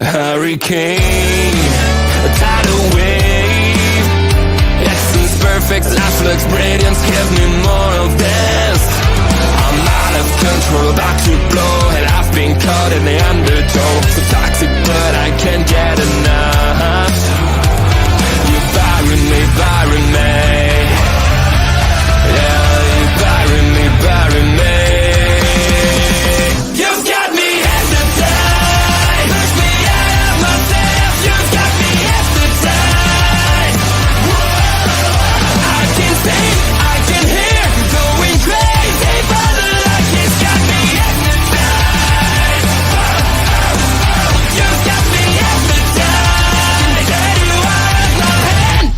Hurricane, a tidal wave. Essence perfect, life looks brilliant. Give me more of this. I'm out of control, about to blow, and I've been caught in the undertow. So toxic, but I can't get enough. You're burying me, burying me. Yeah, you're burying me, burying me. You've got me hesitate. Push me out of myself. You've got me hesitate. I can see, I can hear, going crazy, but the light has got me hesitate. You've got me hesitate. Get you out of my hand.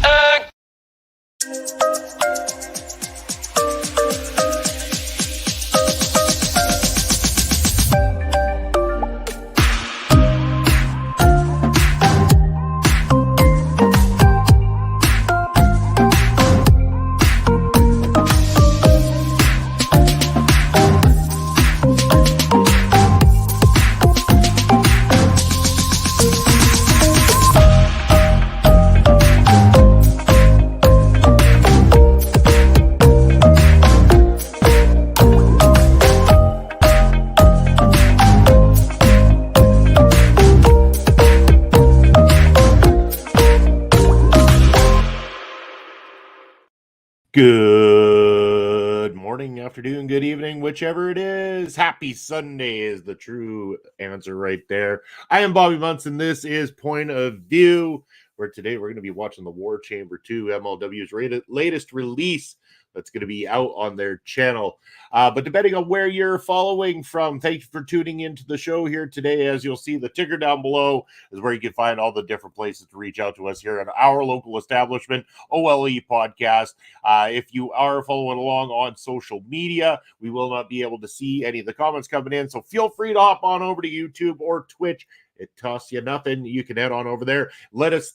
Good morning, afternoon, good evening, whichever it is. Happy Sunday is the true answer right there. I am Bobby Munson. This is Point of View, where today we're going to be watching the War Chamber II, MLW's latest release that's going to be out on their channel. But depending on where you're following from, thank you for tuning into the show here today. As you'll see, the ticker down below is where you can find all the different places to reach out to us here at our local establishment, OLE Podcast. If you are following along on social media, we will not be able to see any of the comments coming in, so feel free to hop on over to YouTube or Twitch. It costs you nothing. You can head on over there. Let us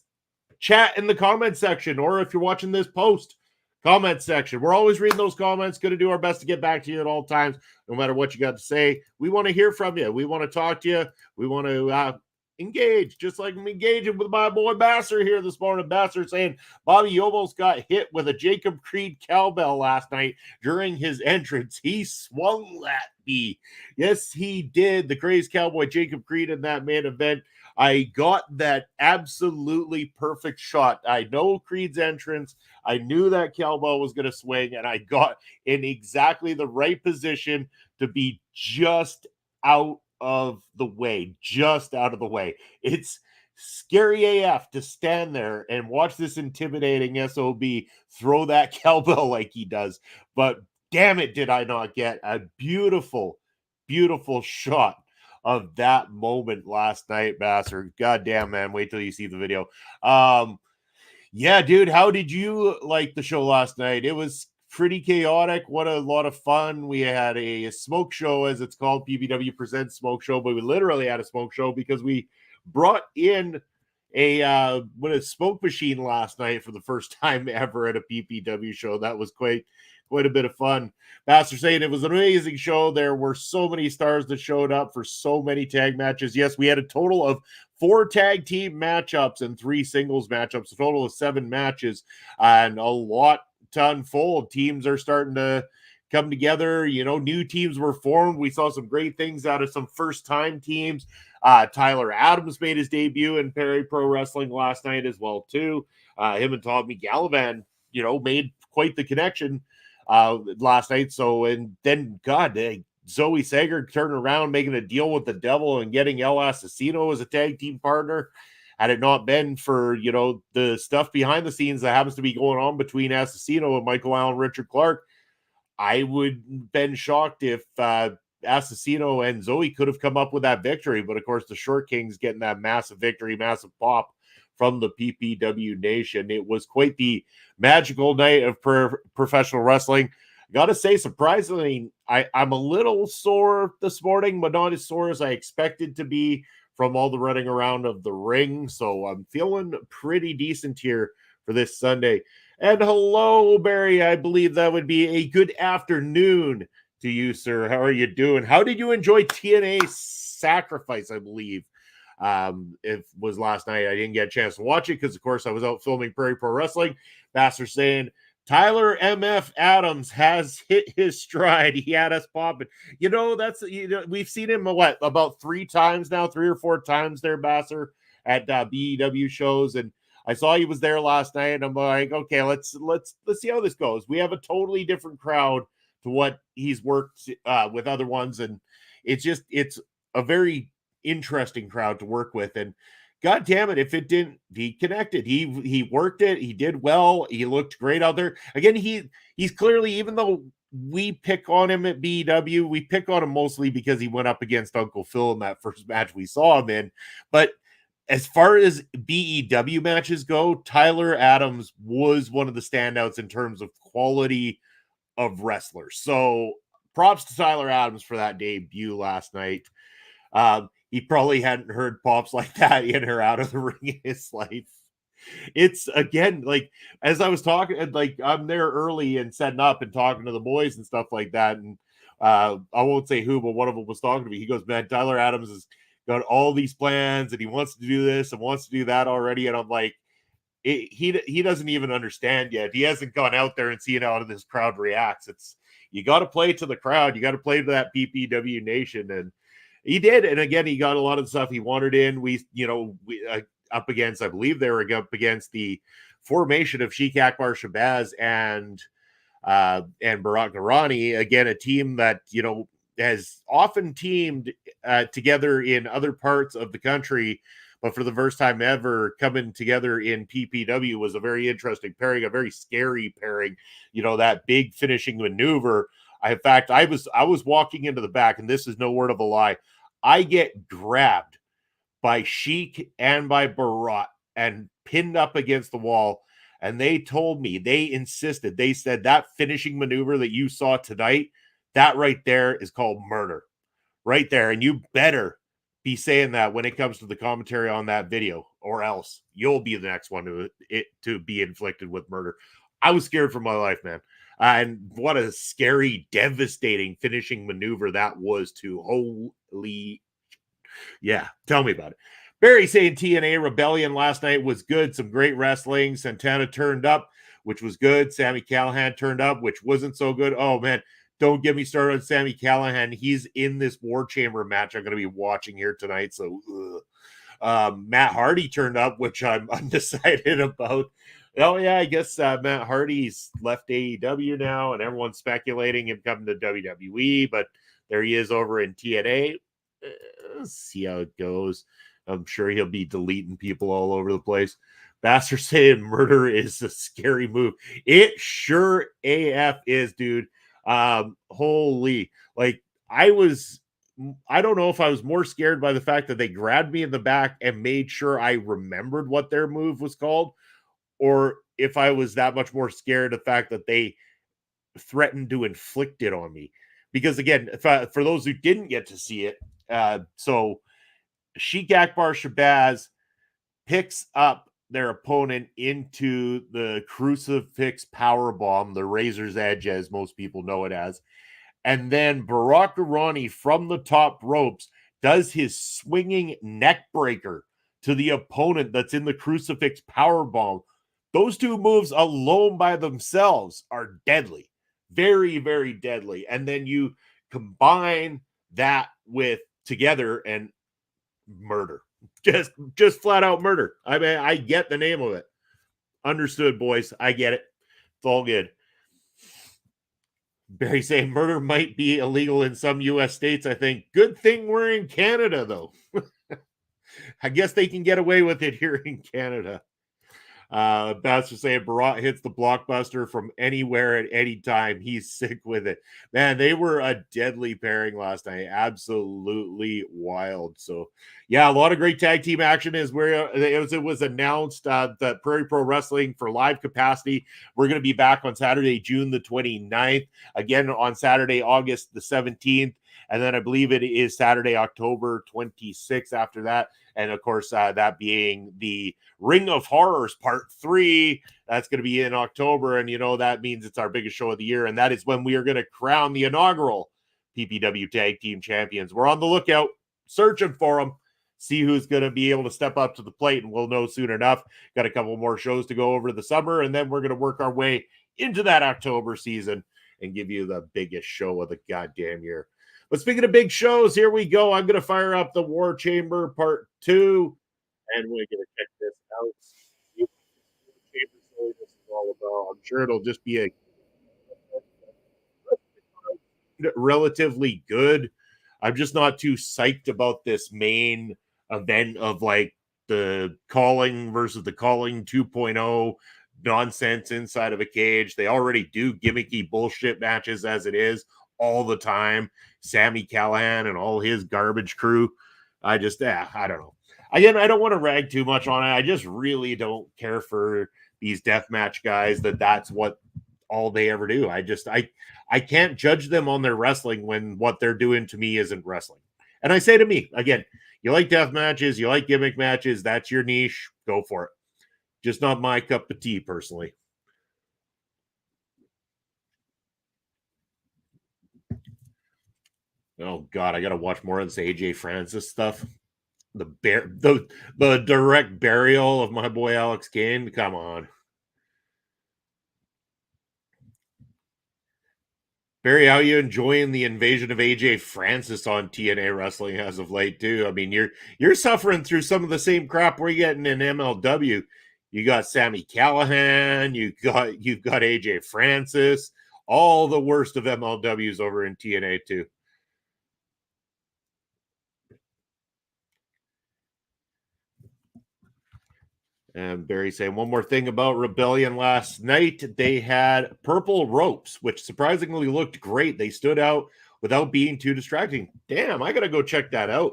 chat in the comment section, or if you're watching this post, comment section. We're always reading those comments. Going to do our best to get back to you at all times, no matter what you got to say. We want to hear from you. We want to talk to you. We want to engage, just like I'm engaging with my boy Basser here this morning. Basser saying, Bobby, you almost got hit with a Jacob Creed cowbell last night during his entrance. He swung that bee. Yes, he did. The crazed cowboy Jacob Creed in that main event. I got that absolutely perfect shot. I know Creed's entrance. I knew that cowbell was going to swing, and I got in exactly the right position to be just out of the way. Just out of the way. It's scary AF to stand there and watch this intimidating SOB throw that cowbell like he does. But damn it, did I not get a beautiful, beautiful shot of that moment last night, Basser. God damn, man. Wait till you see the video. Yeah, dude, how did you like the show last night? It was pretty chaotic. What a lot of fun. We had a smoke show, as it's called. PBW Presents Smoke Show, but we literally had a smoke show because we brought in a smoke machine last night for the first time ever at a PPW show. That was quite a bit of fun. Basser saying it was an amazing show. There were so many stars that showed up for so many tag matches. Yes, we had a total of 4 tag team matchups and 3 singles matchups, a total of 7 matches, and a lot to unfold. Teams are starting to come together. You know, new teams were formed. We saw some great things out of some first-time teams. Tyler Adams made his debut in Perry Pro Wrestling last night as well, too. Him and Tommy Gallivan, you know, made quite the connection last night. So, and then Zoe Sager turning around, making a deal with the devil and getting El Asesino as a tag team partner. Had it not been for, you know, the stuff behind the scenes that happens to be going on between Asesino and Michael Allen Richard Clark, I would have been shocked if Asesino and Zoe could have come up with that victory. But of course, the Short Kings getting that massive victory, massive pop from the PPW Nation. It was quite the magical night of professional wrestling. Gotta say, surprisingly, I'm a little sore this morning, but not as sore as I expected to be from all the running around of the ring. So I'm feeling pretty decent here for this Sunday. And hello, Barry. I believe that would be a good afternoon to you, sir. How are you doing? How did you enjoy TNA Sacrifice, I believe. It was last night. I didn't get a chance to watch it because, of course, I was out filming Prairie Pro Wrestling. Bass are saying Tyler MF Adams has hit his stride. He had us popping. That's we've seen him about 3 times now, 3 or 4 times there, Basser, at BEW shows, and I saw he was there last night, and I'm like, okay, let's see how this goes. We have a totally different crowd to what he's worked with other ones, and it's a very interesting crowd to work with. And God damn it, if it didn't, he connected. He worked it. He did well. He looked great out there. Again, he's clearly, even though we pick on him at BEW, we pick on him mostly because he went up against Uncle Phil in that first match we saw him in. But as far as BEW matches go, Tyler Adams was one of the standouts in terms of quality of wrestlers. So props to Tyler Adams for that debut last night. He probably hadn't heard pops like that in or out of the ring in his life. It's, again, like, as I was talking, like, I'm there early and setting up and talking to the boys and stuff like that. And I won't say who, but one of them was talking to me. He goes, man, Tyler Adams has got all these plans and he wants to do this and wants to do that already. And I'm like, he doesn't even understand yet. He hasn't gone out there and seen how this crowd reacts. You got to play to the crowd. You got to play to that PPW nation. And he did. And again, he got a lot of the stuff he wanted in. We up against, I believe they were up against the formation of Sheik Akbar Shabazz and Barack Garani. Again, a team that, has often teamed together in other parts of the country, but for the first time ever coming together in PPW was a very interesting pairing, a very scary pairing. That big finishing maneuver. In fact, I was walking into the back, and this is no word of a lie. I get grabbed by Sheik and by Barack and pinned up against the wall. And they told me, they insisted, they said that finishing maneuver that you saw tonight, that right there is called murder. Right there. And you better be saying that when it comes to the commentary on that video, or else you'll be the next one to be inflicted with murder. I was scared for my life, man. And what a scary, devastating finishing maneuver that was too. Holy, yeah, tell me about it. Barry saying TNA Rebellion last night was good. Some great wrestling. Santana turned up, which was good. Sami Callihan turned up, which wasn't so good. Oh, man, don't get me started on Sami Callihan. He's in this War Chamber match I'm going to be watching here tonight. So, Matt Hardy turned up, which I'm undecided about. Oh, yeah, I guess Matt Hardy's left AEW now, and everyone's speculating him coming to WWE, but there he is over in TNA. Let's see how it goes. I'm sure he'll be deleting people all over the place. Baster saying murder is a scary move. It sure AF is, dude. Holy. Like, I don't know if I was more scared by the fact that they grabbed me in the back and made sure I remembered what their move was called, or if I was that much more scared of the fact that they threatened to inflict it on me. Because, again, for those who didn't get to see it, so Sheik Akbar Shabazz picks up their opponent into the crucifix powerbomb, the razor's edge, as most people know it as. And then Barack Garani from the top ropes does his swinging neck breaker to the opponent that's in the crucifix powerbomb. Those two moves alone by themselves are deadly. Very, very deadly. And then you combine that with together and murder. Just flat out murder. I mean, I get the name of it. Understood, boys. I get it. It's all good. Barry saying murder might be illegal in some U.S. states, I think. Good thing we're in Canada, though. I guess they can get away with it here in Canada. Bats was saying Barat hits the blockbuster from anywhere at any time. He's sick with it. Man, they were a deadly pairing last night. Absolutely wild. So, yeah, a lot of great tag team action is where it was announced that Prairie Pro Wrestling for live capacity. We're going to be back on Saturday, June the 29th. Again, on Saturday, August the 17th. And then I believe it is Saturday, October 26th after that. And, of course, that being the Ring of Horrors Part 3. That's going to be in October. And, that means it's our biggest show of the year. And that is when we are going to crown the inaugural PPW Tag Team Champions. We're on the lookout. searching for them. See who's going to be able to step up to the plate, and we'll know soon enough. Got a couple more shows to go over the summer, and then we're going to work our way into that October season and give you the biggest show of the goddamn year. But speaking of big shows, here we go. I'm going to fire up the War Chamber Part 2, and we're going to check this out. See what the Chamber story this is all about. I'm sure it'll just be a relatively good. I'm just not too psyched about this main event of like the calling versus the calling 2.0 nonsense inside of a cage. They already do gimmicky bullshit matches as it is all the time. Sami Callihan and all his garbage crew. I just, I don't know. Again, I don't want to rag too much on it. I just really don't care for these deathmatch guys that's what all they ever do. I can't judge them on their wrestling when what they're doing to me isn't wrestling. And I say to me, again, you like death matches, you like gimmick matches, that's your niche, go for it. Just not my cup of tea, personally. Oh God, I gotta watch more of this AJ Francis stuff. The direct burial of my boy Alex Kane. Come on. Barry, how you enjoying the invasion of AJ Francis on TNA wrestling as of late too? I mean, you're suffering through some of the same crap we're getting in MLW. You got Sami Callihan, you've got AJ Francis, all the worst of MLWs over in TNA too. And Barry saying one more thing about Rebellion last night. They had purple ropes, which surprisingly looked great. They stood out without being too distracting. Damn, I gotta go check that out.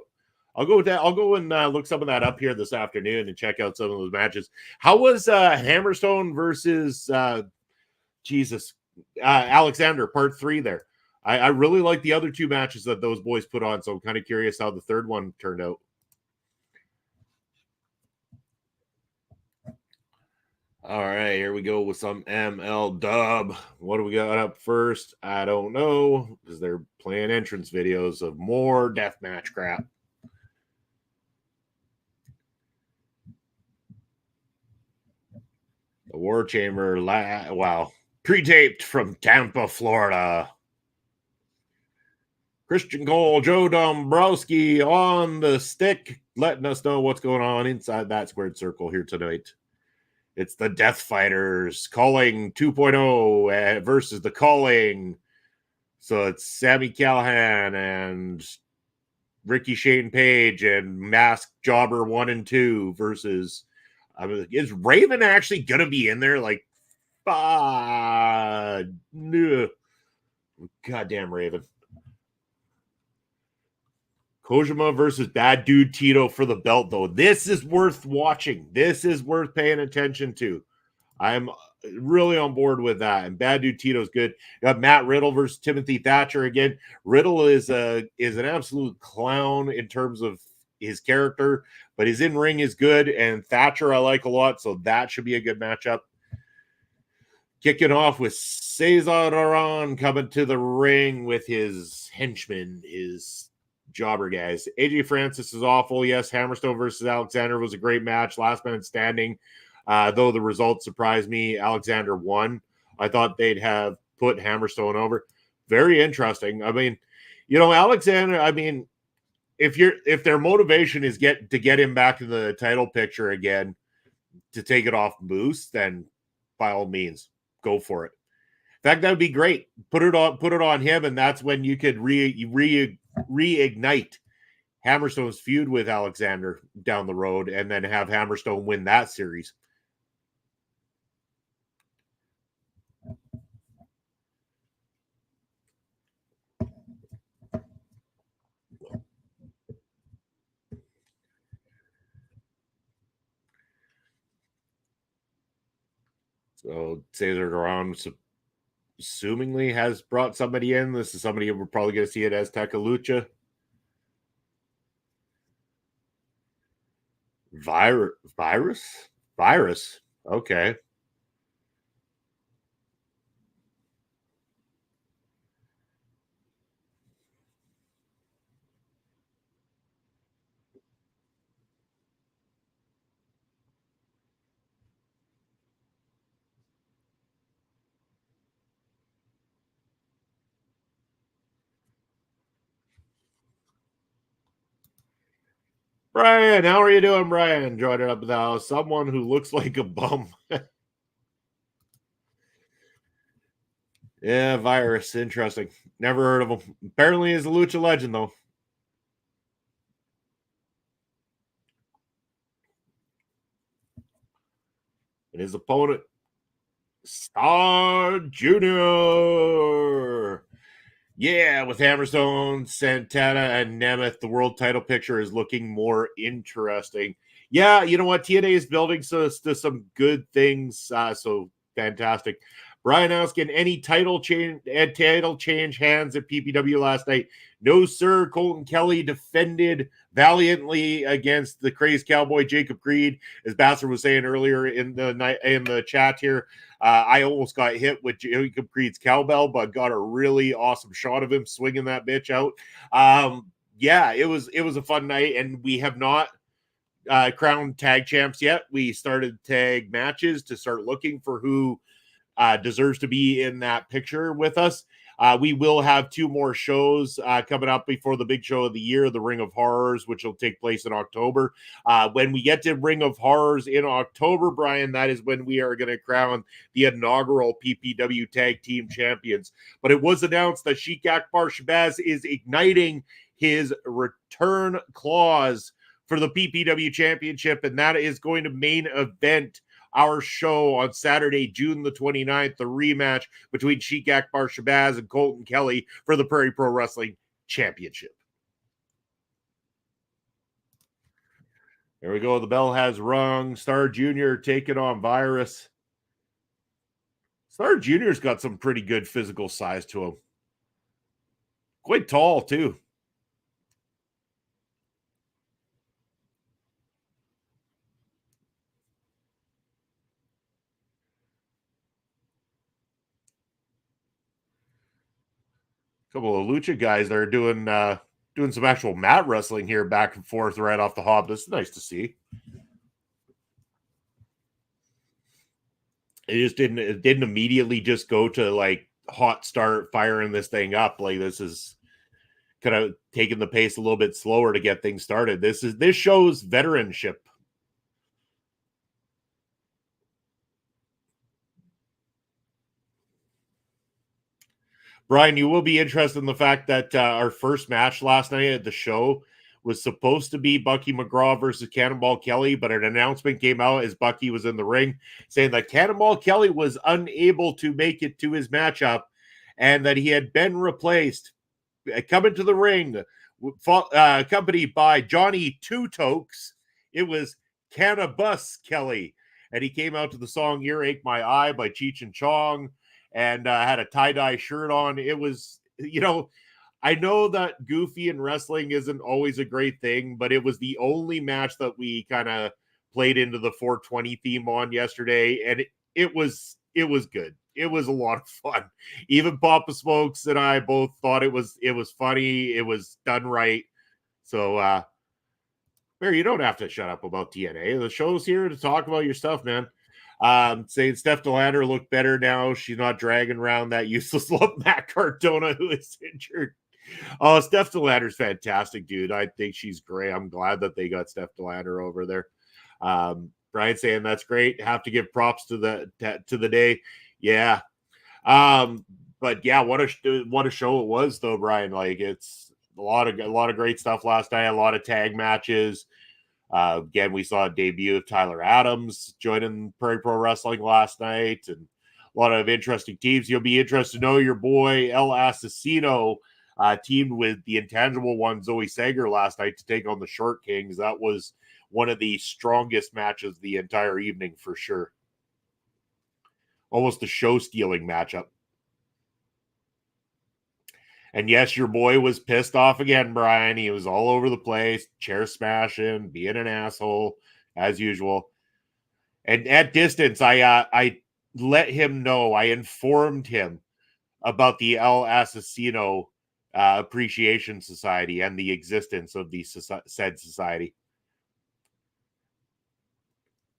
I'll go with that. I'll go and look some of that up here this afternoon and check out some of those matches. How was Hammerstone versus Alexander Part 3 there? I really like the other two matches that those boys put on, so I'm kind of curious how the third one turned out. All right, here we go with some ML dub. What do we got up first? I don't know, because they're playing entrance videos of more deathmatch crap. The War Chamber, pre-taped from Tampa, Florida. Christian Cole, Joe Dombrowski on the stick, letting us know what's going on inside that squared circle here tonight. It's the Death Fighters calling 2.0 versus the calling. So it's Sami Callihan and Rickey Shane Page and Masked Jobber 1 and 2 versus. Is Raven actually going to be in there? Like, goddamn Raven. Kojima versus Bad Dude Tito for the belt, though. This is worth watching. This is worth paying attention to. I'm really on board with that. And Bad Dude Tito's good. You got Matt Riddle versus Timothy Thatcher again. Riddle is an absolute clown in terms of his character, but his in-ring is good. And Thatcher I like a lot, so that should be a good matchup. Kicking off with Cesar Duran coming to the ring with his henchmen, his jobber guys. AJ Francis is awful. Yes, Hammerstone versus Alexander was a great match. Last man standing. Though the results surprised me. Alexander won. I thought they'd have put Hammerstone over. Very interesting. I mean, Alexander, I mean, if their motivation is to get him back in the title picture again to take it off Moose, then by all means, go for it. In fact, that would be great. Put it on him, and that's when you could reignite Hammerstone's feud with Alexander down the road, and then have Hammerstone win that series. So Cesar Duran assumingly has brought somebody in. This is somebody we're probably going to see it as Lucha. Virus. Okay. Brian, how are you doing, Brian? Joining up with someone who looks like a bum. Yeah, Virus. Interesting. Never heard of him. Apparently he's a lucha legend, though. And his opponent, Star Jr. Yeah, with Hammerstone, Santana, and Nemeth, the world title picture is looking more interesting. Yeah, you know what? TNA is building to some good things. So fantastic. Brian asking any title change hands at PPW last night. No, sir. Colton Kelly defended valiantly against the crazed cowboy Jacob Creed, as Basser was saying earlier in the chat here. I almost got hit with Jacob Creed's cowbell, but got a really awesome shot of him swinging that bitch out. Yeah, it was a fun night, and we have not crowned tag champs yet. We started tag matches to start looking for who deserves to be in that picture with us. We will have 2 more shows coming up before the big show of the year, the Ring of Horrors, which will take place in October. When we get to Ring of Horrors in October, Brian, that is when we are going to crown the inaugural PPW Tag Team Champions. But it was announced that Sheik Akbar Shabazz is igniting his return clause for the PPW Championship, and that is going to main event our show on Saturday, June the 29th, the rematch between Sheik Akbar Shabazz and Colton Kelly for the Prairie Pro Wrestling Championship. There we go. The bell has rung. Star Jr. taking on Virus. Star Jr.'s got some pretty good physical size to him. Quite tall, too. Couple of lucha guys that are doing some actual mat wrestling here, back and forth right off the hop. This is nice to see. It didn't immediately just go to like hot start firing this thing up. Like, this is kind of taking the pace a little bit slower to get things started. This shows veteranship. Brian, you will be interested in the fact that our first match last night at the show was supposed to be Bucky McGraw versus Cannonball Kelly, but an announcement came out as Bucky was in the ring saying that Cannonball Kelly was unable to make it to his matchup and that he had been replaced. Coming to the ring, accompanied by Johnny Two Tokes, it was Cannabus Kelly, and he came out to the song "Earache My Eye" by Cheech and Chong, and had a tie-dye shirt on. It was, I know that goofy in wrestling isn't always a great thing, but it was the only match that we kind of played into the 420 theme on yesterday, and it was good. It was a lot of fun. Even Papa Smokes and I both thought it was funny. It was done right. So, Barry, you don't have to shut up about TNA. The show's here to talk about your stuff, man. Saying Steph Delander looked better now. She's not dragging around that useless lump Matt Cardona who is injured. Oh, Steph Delander's fantastic, dude. I think she's great. I'm glad that they got Steph Delander over there. Brian saying that's great. Have to give props to the day. Yeah. But yeah, what a show it was though, Brian. Like, it's a lot of great stuff last night, a lot of tag matches. Again, we saw a debut of Tyler Adams joining Prairie Pro Wrestling last night, and a lot of interesting teams. You'll be interested to know your boy El Assassino teamed with the intangible one, Zoe Sager, last night to take on the Short Kings. That was one of the strongest matches the entire evening for sure. Almost a show-stealing matchup. And yes, your boy was pissed off again, Brian. He was all over the place, chair smashing, being an asshole, as usual. And at distance, I let him know, I informed him about the El Assassino Appreciation Society and the existence of the said society.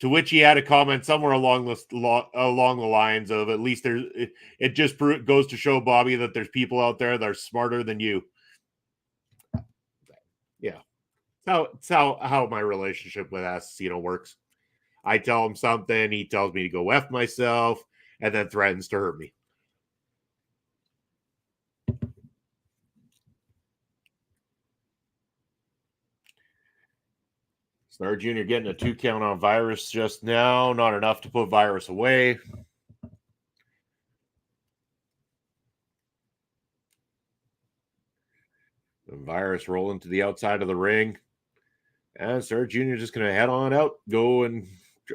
To which he had a comment somewhere along the lines of, at least it just goes to show, Bobby, that there's people out there that are smarter than you. Yeah. It's how my relationship with Assassino works. I tell him something, he tells me to go F myself, and then threatens to hurt me. Star Jr. getting a 2 count on Virus just now. Not enough to put Virus away. The Virus rolling to the outside of the ring. And Star Jr. just going to head on out, go and...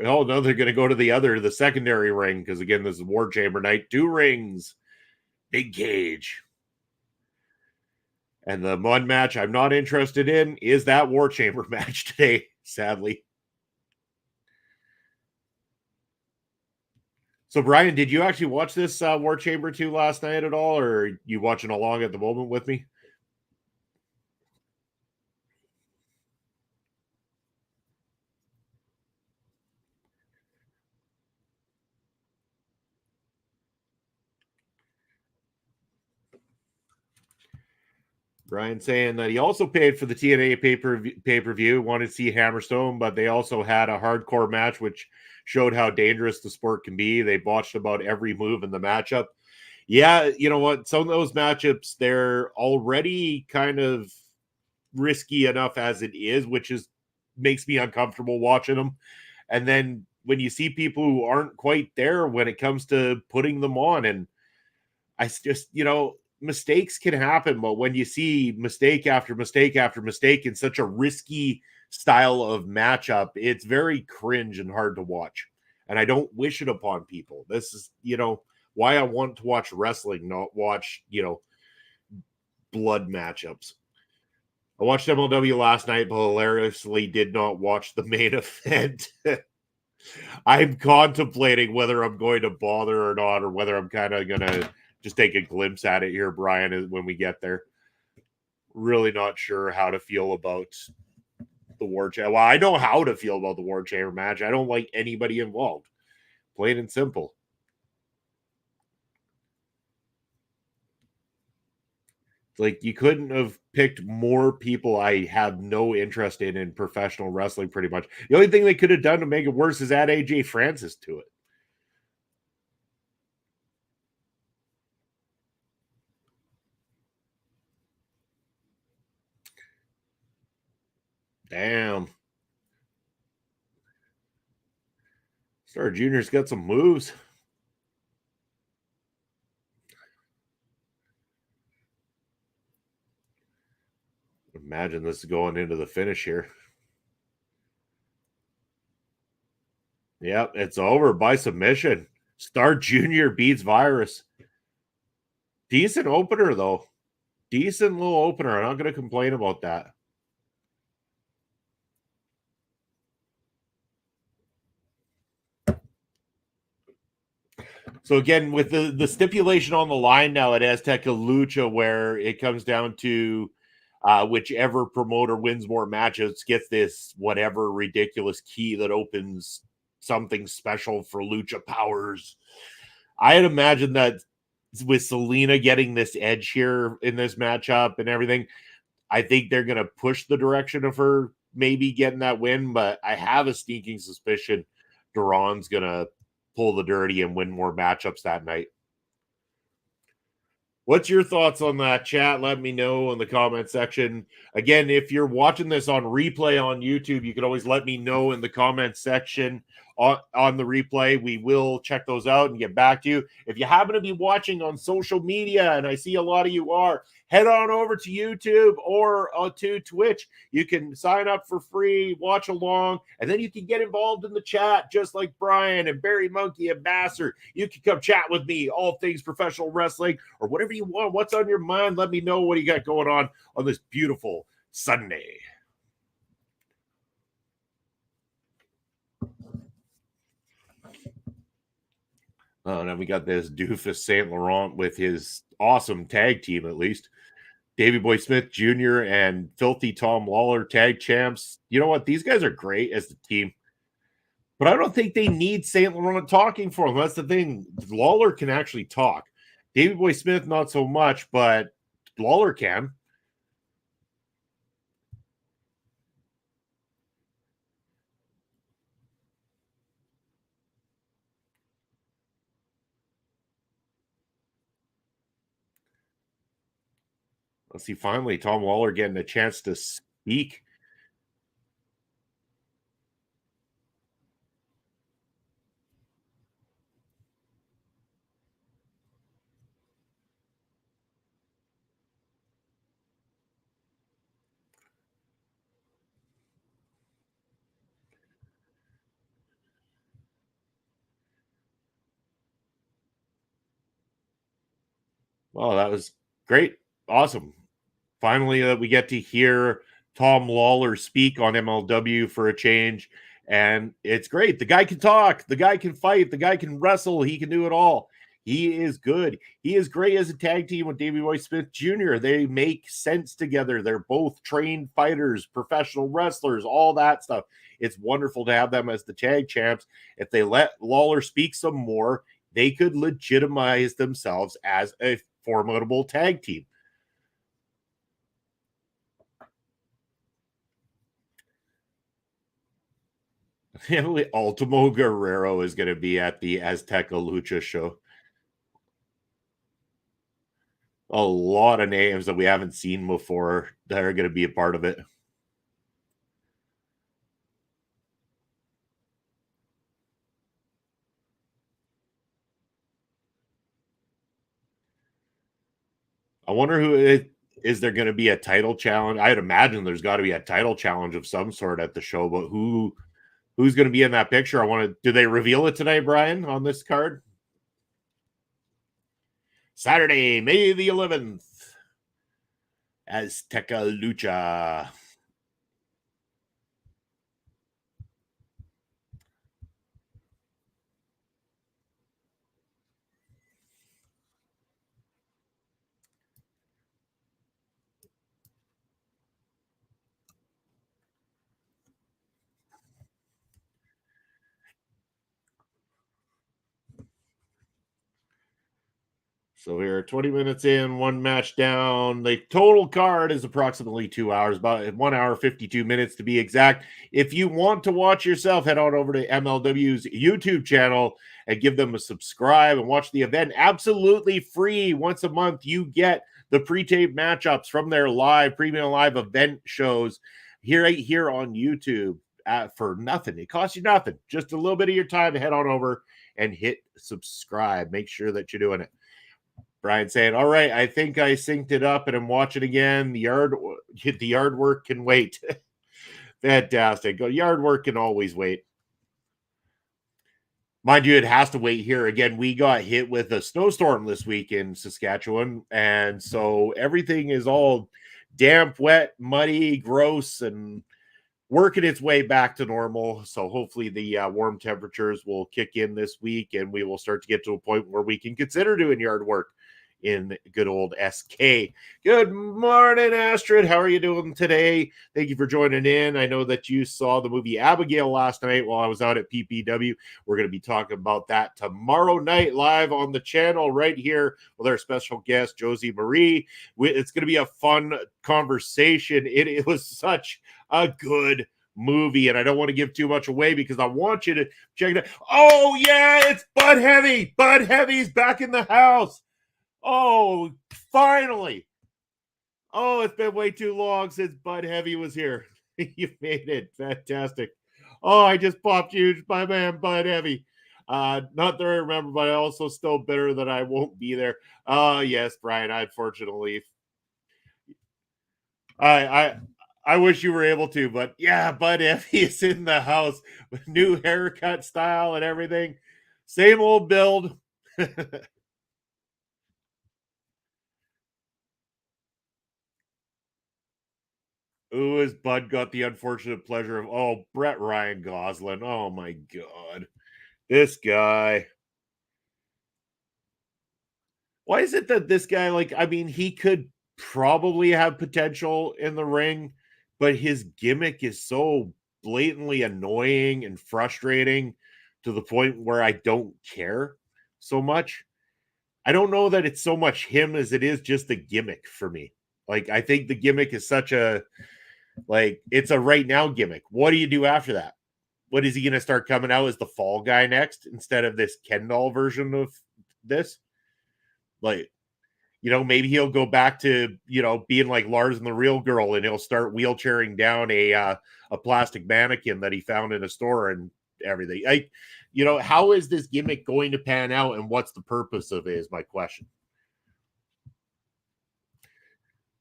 Oh, no, they're going to go to the secondary ring, because, again, this is War Chamber night. 2 rings. Big cage. And the one match I'm not interested in is that War Chamber match today, sadly. So, Brian, did you actually watch this War Chamber 2 last night at all, or are you watching along at the moment with me? Brian saying that he also paid for the TNA pay-per-view, wanted to see Hammerstone, but they also had a hardcore match, which showed how dangerous the sport can be. They botched about every move in the matchup. Yeah, you know what? Some of those matchups, they're already kind of risky enough as it is, which makes me uncomfortable watching them. And then when you see people who aren't quite there when it comes to putting them on, and I just, mistakes can happen, but when you see mistake after mistake after mistake in such a risky style of matchup, it's very cringe and hard to watch. And I don't wish it upon people. This is, why I want to watch wrestling, not watch, blood matchups. I watched MLW last night, but hilariously did not watch the main event. I'm contemplating whether I'm going to bother or not, or whether I'm kind of going to just take a glimpse at it here, Brian, when we get there. Really not sure how to feel about the War Chamber. Well, I know how to feel about the War Chamber match. I don't like anybody involved. Plain and simple. It's like you couldn't have picked more people I have no interest in professional wrestling, pretty much. The only thing they could have done to make it worse is add AJ Francis to it. Damn. Star Jr.'s got some moves. Imagine this going into the finish here. Yep, it's over by submission. Star Jr. beats Virus. Decent opener, though. Decent little opener. I'm not going to complain about that. So again, with the stipulation on the line now at Azteca Lucha, where it comes down to whichever promoter wins more matches gets this whatever ridiculous key that opens something special for Lucha powers. I had imagined that with Salina getting this edge here in this matchup and everything, I think they're going to push the direction of her maybe getting that win, but I have a sneaking suspicion Duran's going to pull the dirty and win more matchups that night. What's your thoughts on that, chat? Let me know in the comment section. Again, if you're watching this on replay on YouTube, you can always let me know in the comment section on the replay. We will check those out and get back to you. If you happen to be watching on social media, and I see a lot of you are, head on over to YouTube or to Twitch. You can sign up for free, watch along, and then you can get involved in the chat just like Brian and Barry Monkey and Basser. You can come chat with me, all things professional wrestling or whatever you want. What's on your mind? Let me know what you got going on this beautiful Sunday. Oh, and then we got this doofus St. Laurent with his awesome tag team, at least. Davey Boy Smith Jr. and Filthy Tom Lawlor tag champs. You know what? These guys are great as the team. But I don't think they need St. Laurent talking for them. That's the thing. Lawlor can actually talk. Davey Boy Smith, not so much, but Lawlor can. Let's see, finally, Tom Lawlor getting a chance to speak. Well, that was great. Awesome. Finally, we get to hear Tom Lawlor speak on MLW for a change. And it's great. The guy can talk. The guy can fight. The guy can wrestle. He can do it all. He is good. He is great as a tag team with Davey Boy Smith Jr. They make sense together. They're both trained fighters, professional wrestlers, all that stuff. It's wonderful to have them as the tag champs. If they let Lawlor speak some more, they could legitimize themselves as a formidable tag team. Ultimo Guerrero is going to be at the Azteca Lucha show. A lot of names that we haven't seen before that are going to be a part of it. I wonder is there going to be a title challenge? I'd imagine there's got to be a title challenge of some sort at the show, but who's going to be in that picture? Do they reveal it tonight, Brian, on this card? Saturday, May the 11th, Azteca Lucha. So we're 20 minutes in, one match down. The total card is approximately 2 hours, about 1 hour, 52 minutes to be exact. If you want to watch yourself, head on over to MLW's YouTube channel and give them a subscribe and watch the event absolutely free. Once a month, you get the pre-tape matchups from their premium live event shows here on YouTube for nothing. It costs you nothing, just a little bit of your time to head on over and hit subscribe. Make sure that you're doing it. Brian saying, all right, I think I synced it up and I'm watching again. The yard work can wait. Fantastic. Yard work can always wait. Mind you, it has to wait here. Again, we got hit with a snowstorm this week in Saskatchewan. And so everything is all damp, wet, muddy, gross, and working its way back to normal. So hopefully the warm temperatures will kick in this week and we will start to get to a point where we can consider doing yard work in good old SK. Good morning, Astrid. How are you doing today? Thank you for joining in. I know that you saw the movie Abigail last night while I was out at PPW. We're going to be talking about that tomorrow night live on the channel right here with our special guest, Josie Marie. It's going to be a fun conversation. It was such a good movie, and I don't want to give too much away because I want you to check it out. Oh, yeah, it's Bud Heavy. Bud Heavy's back in the house. Oh, finally. Oh, it's been way too long since Bud Heavy was here. You made it. Fantastic. Oh, I just popped huge. My man, Bud Heavy. Not that I remember, but I also still bitter that I won't be there. Oh, yes, Brian. Unfortunately, I wish you were able to, but yeah, Bud Heavy is in the house with new haircut style and everything. Same old build. Who has Bud got the unfortunate pleasure of? Brett Ryan Goslin. Oh my God. This guy. Why is it that this guy, he could probably have potential in the ring, but his gimmick is so blatantly annoying and frustrating to the point where I don't care so much. I don't know that it's so much him as it is just the gimmick for me. I think the gimmick is it's a right now gimmick. What do you do after that? What is he going to start coming out as the fall guy next instead of this Ken doll version of this? maybe he'll go back to, being like Lars and the Real Girl, and he'll start wheelchairing down a plastic mannequin that he found in a store and everything. How is this gimmick going to pan out, and what's the purpose of it is my question.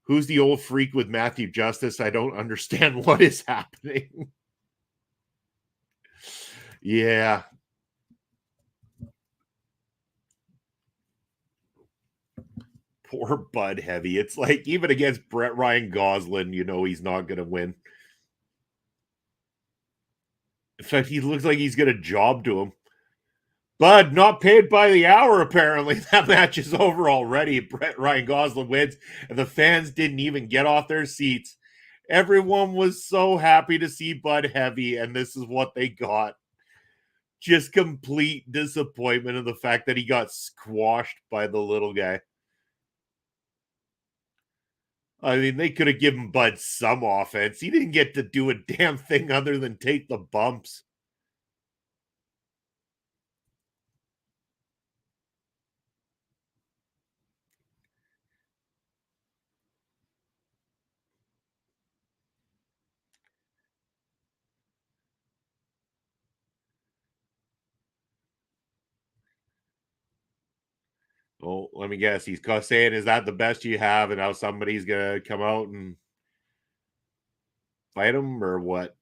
Who's the old freak with Matthew Justice? I don't understand what is happening. Yeah. Poor Bud Heavy. It's like, even against Brett Ryan Goslin, he's not going to win. In fact, he looks like he's going to job to him. Bud, not paid by the hour, apparently. That match is over already. Brett Ryan Goslin wins, and the fans didn't even get off their seats. Everyone was so happy to see Bud Heavy, and this is what they got. Just complete disappointment in the fact that he got squashed by the little guy. I mean, they could have given Bud some offense. He didn't get to do a damn thing other than take the bumps. Oh, let me guess. He's saying, is that the best you have? And now somebody's going to come out and fight him, or what?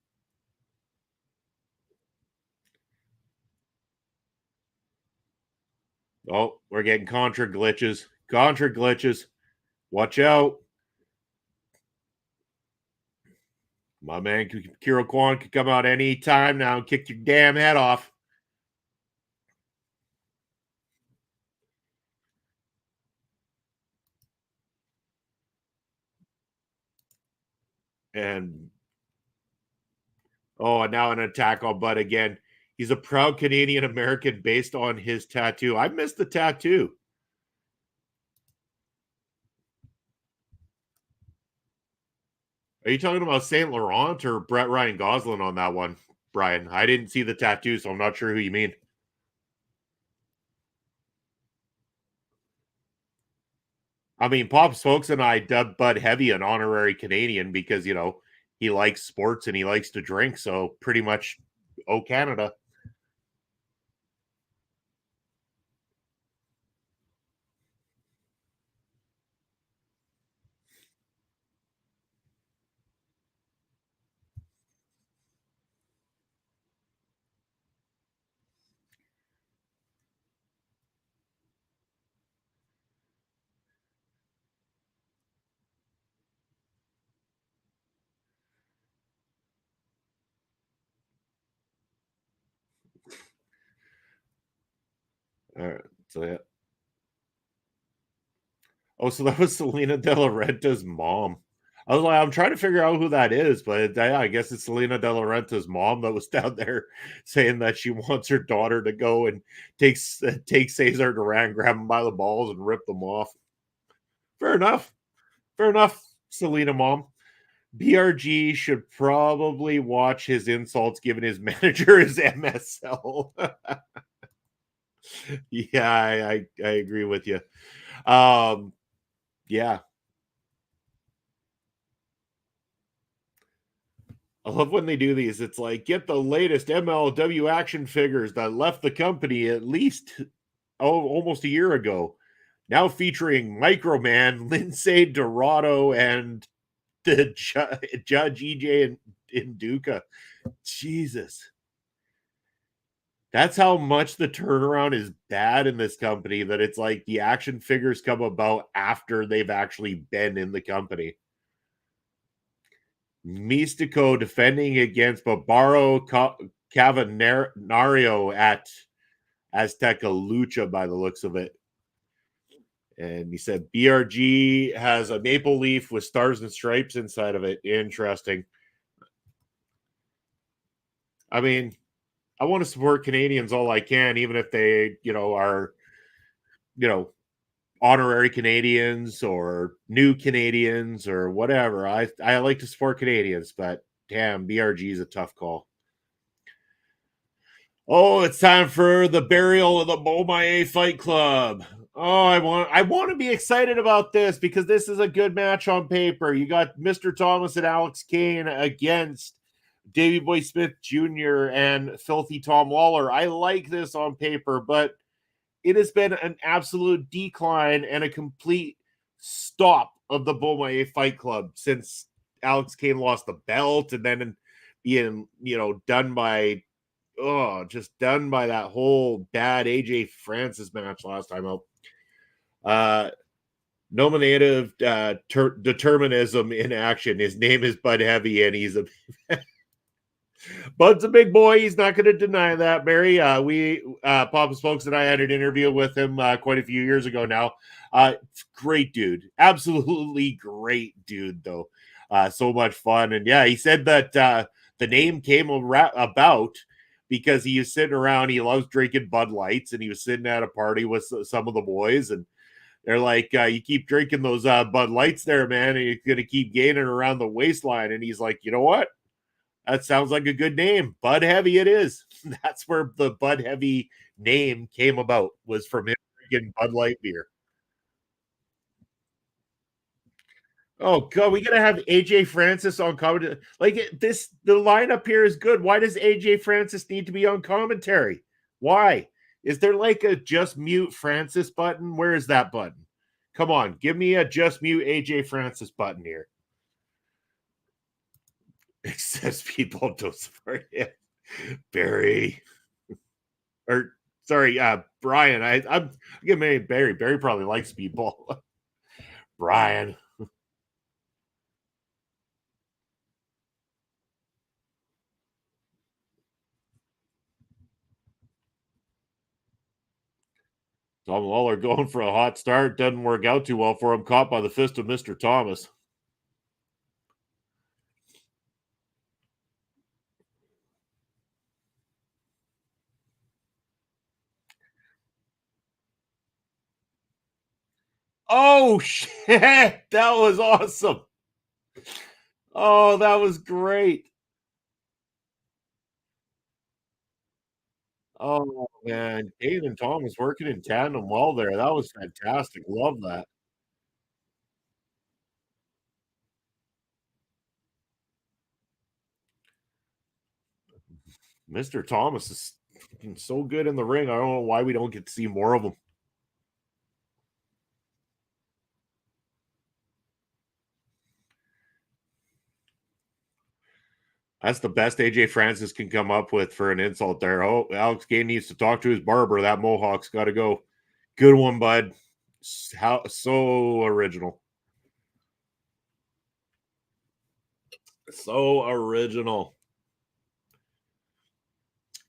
Oh, we're getting contra glitches. Contra glitches. Watch out. My man, Kiro Kwan could come out any time now and kick your damn head off. And now an attack on Bud again. He's a proud Canadian American based on his tattoo. I missed the tattoo. Are you talking about St. Laurent or Brett Ryan Goslin on that one, Brian? I didn't see the tattoo, so I'm not sure who you mean. I mean, Pop Smokes and I dubbed Bud Heavy an honorary Canadian because, he likes sports and he likes to drink. So pretty much, Canada. All right. So, yeah. Oh, so that was Salina De La Renta's mom. I was like, I'm trying to figure out who that is, but I guess it's Salina De La Renta's mom that was down there saying that she wants her daughter to go and take Cesar Duran, grab him by the balls, and rip them off. Fair enough. Fair enough, Salina mom. BRG should probably watch his insults given his manager is MSL. Yeah, I agree with you. Yeah. I love when they do these. It's like, get the latest MLW action figures that left the company at least almost a year ago. Now featuring Microman, Lindsay Dorado, and the Judge EJ and Duca. Jesus. That's how much the turnaround is bad in this company, that it's like the action figures come about after they've actually been in the company. Mystico defending against Barbaro Cavernario at Azteca Lucha by the looks of it. And he said BRG has a maple leaf with stars and stripes inside of it. Interesting. I mean, I want to support Canadians all I can, even if they, are, honorary Canadians or new Canadians or whatever. I like to support Canadians, but damn, BRG is a tough call. Oh, it's time for the burial of the Beaumaye Fight Club. Oh, I want to be excited about this because this is a good match on paper. You got Mr. Thomas and Alex Kane against Davey Boy Smith Jr. and Filthy Tom Lawlor. I like this on paper, but it has been an absolute decline and a complete stop of the Beaumont Fight Club since Alex Kane lost the belt and then being, done by done by that whole bad AJ Francis match last time out. Nominative determinism in action. His name is Bud Heavy, and he's a Bud's a big boy. He's not going to deny that, Barry. Papa Smokes and I had an interview with him quite a few years ago now. Great dude. Absolutely great dude, though. So much fun. And yeah, he said that the name came about because he was sitting around. He loves drinking Bud Lights, and he was sitting at a party with some of the boys, and they're like, you keep drinking those Bud Lights there, man, and you're going to keep gaining around the waistline. And he's like, you know what? That sounds like a good name. Bud Heavy it is. That's where the Bud Heavy name came about, was from him drinking Bud Light beer. Oh, God, we got to have AJ Francis on commentary. The lineup here is good. Why does AJ Francis need to be on commentary? Why? Is there like a just mute Francis button? Where is that button? Come on, give me a just mute AJ Francis button here. It says people don't support it. Barry. Or sorry, Brian. I'm giving Barry. Barry probably likes people. Brian. Tom Lawlor going for a hot start. Doesn't work out too well for him. Caught by the fist of Mr. Thomas. Oh, shit. That was awesome. Oh, that was great. Oh, man. Kane and Thomas working in tandem well there. That was fantastic. Love that. Mr. Thomas is so good in the ring. I don't know why we don't get to see more of him. That's the best AJ Francis can come up with for an insult there. Oh, Alex Kane needs to talk to his barber. That mohawk's got to go. Good one, bud. How so original. So original.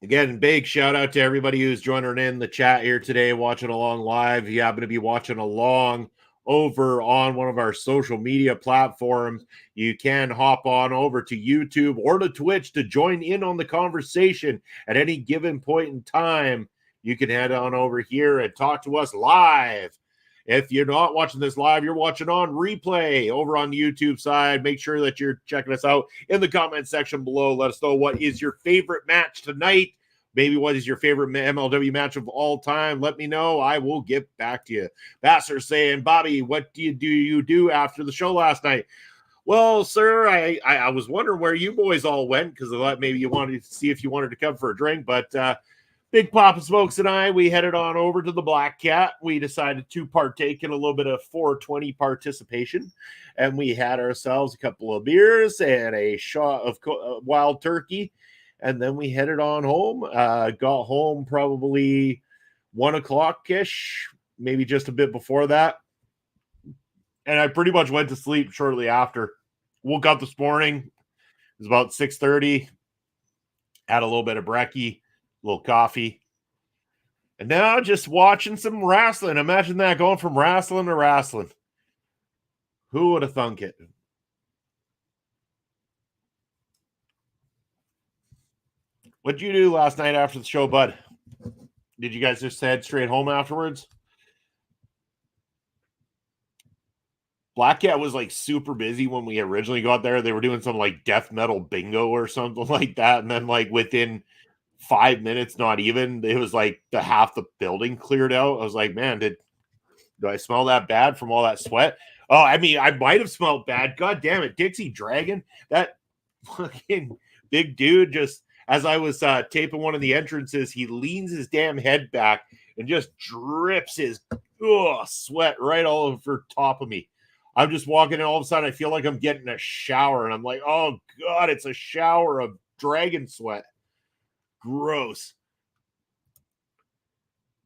Again, big shout out to everybody who's joining in the chat here today, watching along live. If you happen to be watching along over on one of our social media platforms, you can hop on over to YouTube or to Twitch to join in on the conversation at any given point in time. You can head on over here and talk to us live. If you're not watching this live, you're watching on replay over on the YouTube side. Make sure that you're checking us out in the comment section below. Let us know what is your favorite match tonight. Maybe what is your favorite MLW match of all time? Let me know. I will get back to you. Vassar saying, Bobby, what do you do after the show last night? Well, sir, I was wondering where you boys all went because I thought maybe you wanted to see if you wanted to come for a drink, but Big Papa Smokes and I, we headed on over to the Black Cat. We decided to partake in a little bit of 420 participation, and we had ourselves a couple of beers and a shot of wild turkey, and then we headed on home. Got home probably 1 o'clock-ish, maybe just a bit before that, and I pretty much went to sleep shortly after. Woke up this morning. It was about 6:30. Had a little bit of brekkie, a little coffee, and now just watching some wrestling. Imagine that, going from wrestling to wrestling. Who would have thunk it? What'd you do last night after the show, bud? Did you guys just head straight home afterwards? Black Cat was like super busy when we originally got there. They were doing some like death metal bingo or something like that. And then like within 5 minutes, not even, it was like the half the building cleared out. I was like, man, Do I smell that bad from all that sweat? Oh, I mean, I might have smelled bad. God damn it. Dixie Dragon, that fucking big dude, just as I was taping one of the entrances, he leans his damn head back and just drips his sweat right all over top of me. I'm just walking and all of a sudden I feel like I'm getting a shower and I'm like, oh God, it's a shower of dragon sweat. Gross.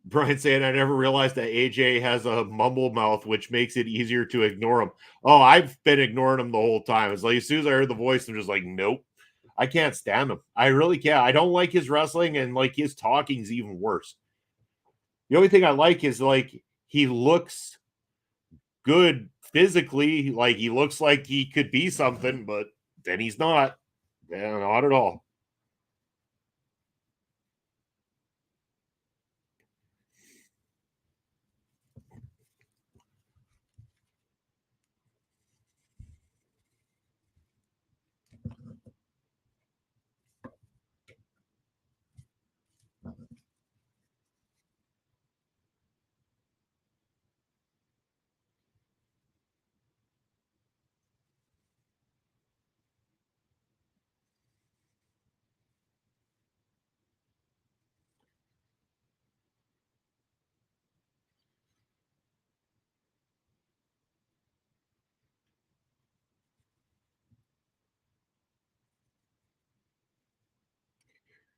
Brian saying, I never realized that AJ has a mumble mouth, which makes it easier to ignore him. Oh, I've been ignoring him the whole time. It's like as soon as I heard the voice, I'm just like, nope. I can't stand him. I really can't. I don't like his wrestling, and like his talking's even worse. The only thing I like is like he looks good physically, like he looks like he could be something, but then he's not. Yeah, not at all.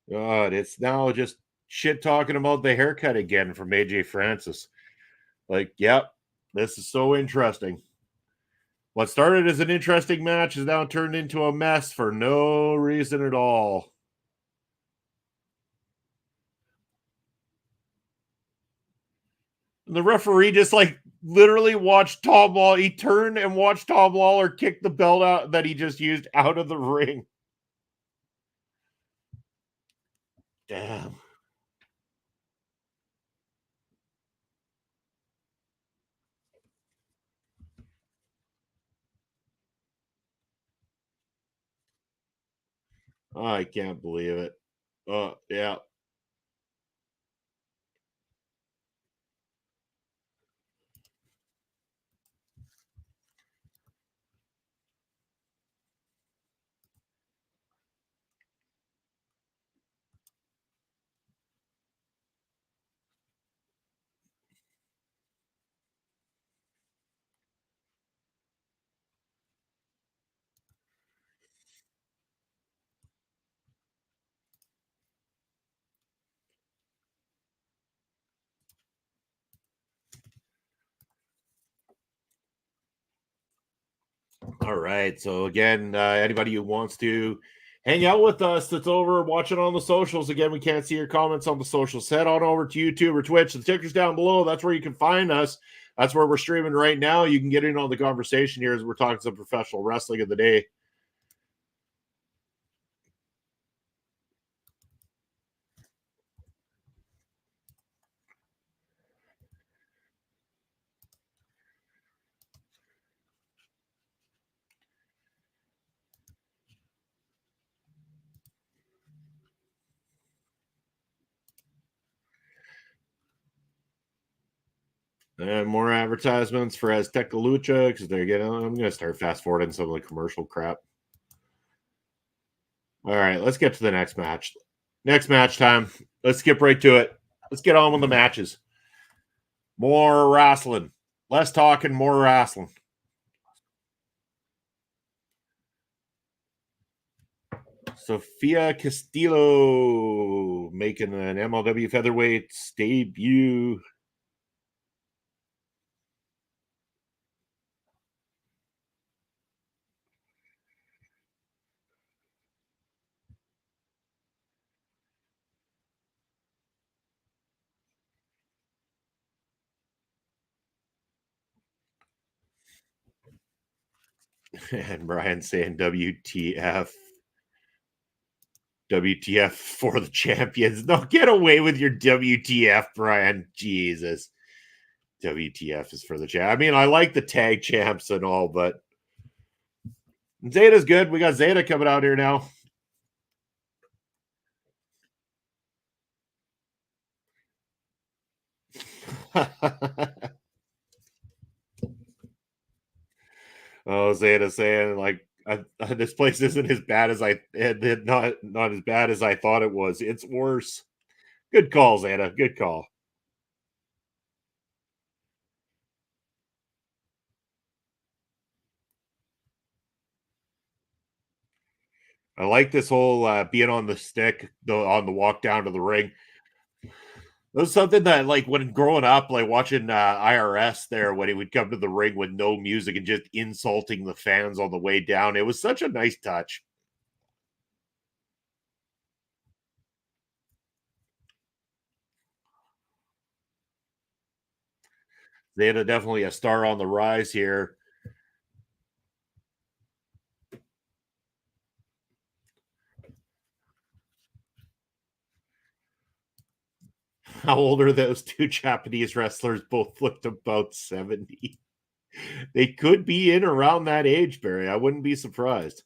God, it's now just shit talking about the haircut again from AJ Francis. Like, yep, this is so interesting. What started as an interesting match has now turned into a mess for no reason at all. And the referee just like literally watched Tom Lawlor. He turned and watched Tom Lawlor kick the belt out that he just used out of the ring. Damn. I can't believe it. Yeah. All right. So again, anybody who wants to hang out with us that's over watching on the socials, again, we can't see your comments on the socials. Head on over to YouTube or Twitch. The ticker's down below. That's where you can find us. That's where we're streaming right now. You can get in on the conversation here as we're talking some professional wrestling of the day. And more advertisements for Azteca Lucha because they're getting. I'm going to start fast forwarding some of the commercial crap. All right, let's get to the next match. Next match time. Let's skip right to it. Let's get on with the matches. More wrestling. Less talking, more wrestling. Sophia Castillo making an MLW Featherweight's debut. And Brian saying WTF. WTF for the champions. No, get away with your WTF, Brian. Jesus. WTF is for the champ. I mean, I like the tag champs and all, but Zeta's good. We got Zeta coming out here now. Oh, Zeta saying like this place isn't as bad as not as bad as I thought it was. It's worse. Good call, Zeta. Good call. I like this whole being on the stick on the walk down to the ring. That was something that, like, when growing up, like watching IRS there, when he would come to the ring with no music and just insulting the fans on the way down, it was such a nice touch. They had definitely a star on the rise here. How old are those two Japanese wrestlers? Both looked about 70. They could be in around that age, Barry. I wouldn't be surprised.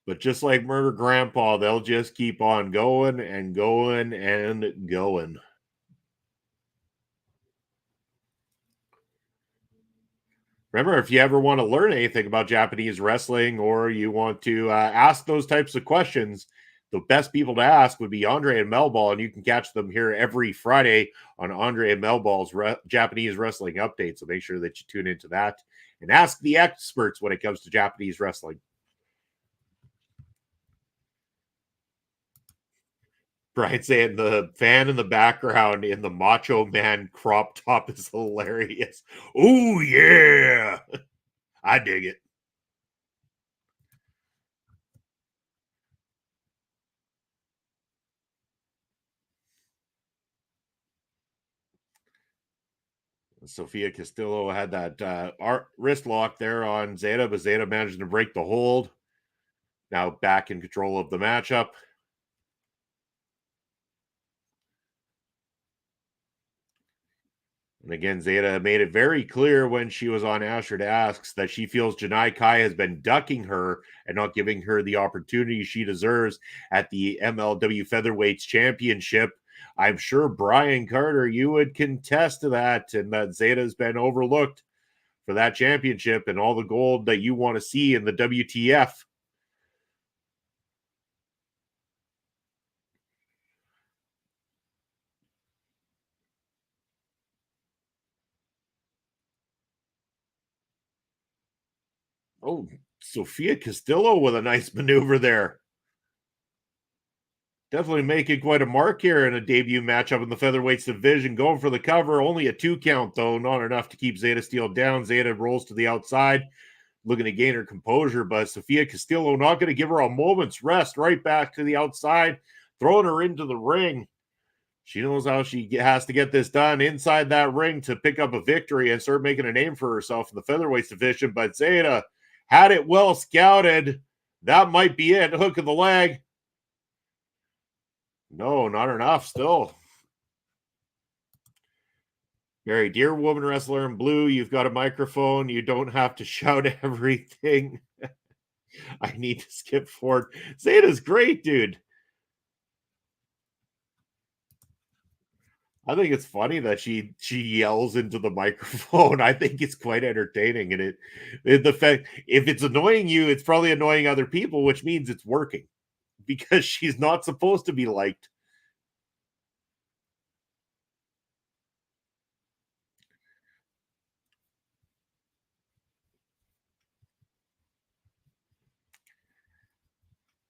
But just like Murder Grandpa, they'll just keep on going and going and going. Remember, if you ever want to learn anything about Japanese wrestling or you want to ask those types of questions, the best people to ask would be Andre and Melball, and you can catch them here every Friday on Andre and Melball's Japanese wrestling update. So make sure that you tune into that and ask the experts when it comes to Japanese wrestling. Brian saying the fan in the background in the Macho Man crop top is hilarious. Oh, yeah. I dig it. Sophia Castillo had that wrist lock there on Zeta, but Zeta managed to break the hold. Now back in control of the matchup. And again, Zeta made it very clear when she was on Asher Asks that she feels Janai Kai has been ducking her and not giving her the opportunity she deserves at the MLW Featherweights Championship. I'm sure Brian Carter, you would contest to that, and that Zeta's been overlooked for that championship and all the gold that you want to see in the WTF. Oh, Sophia Castillo with a nice maneuver there. Definitely making quite a mark here in a debut matchup in the featherweights division. Going for the cover, only a 2 count though, not enough to keep Zeta Steel down. Zeta rolls to the outside, looking to gain her composure, but Sophia Castillo not going to give her a moment's rest. Right back to the outside, throwing her into the ring. She knows how she has to get this done inside that ring to pick up a victory and start making a name for herself in the featherweights division. But Zeta had it well scouted. That might be it. Hook of the leg. No, not enough still. Very dear woman wrestler in blue, you've got a microphone. You don't have to shout everything. I need to skip forward. Zeta's great, dude. I think it's funny that she yells into the microphone. I think it's quite entertaining, and the fact if it's annoying you, it's probably annoying other people, which means it's working because she's not supposed to be liked.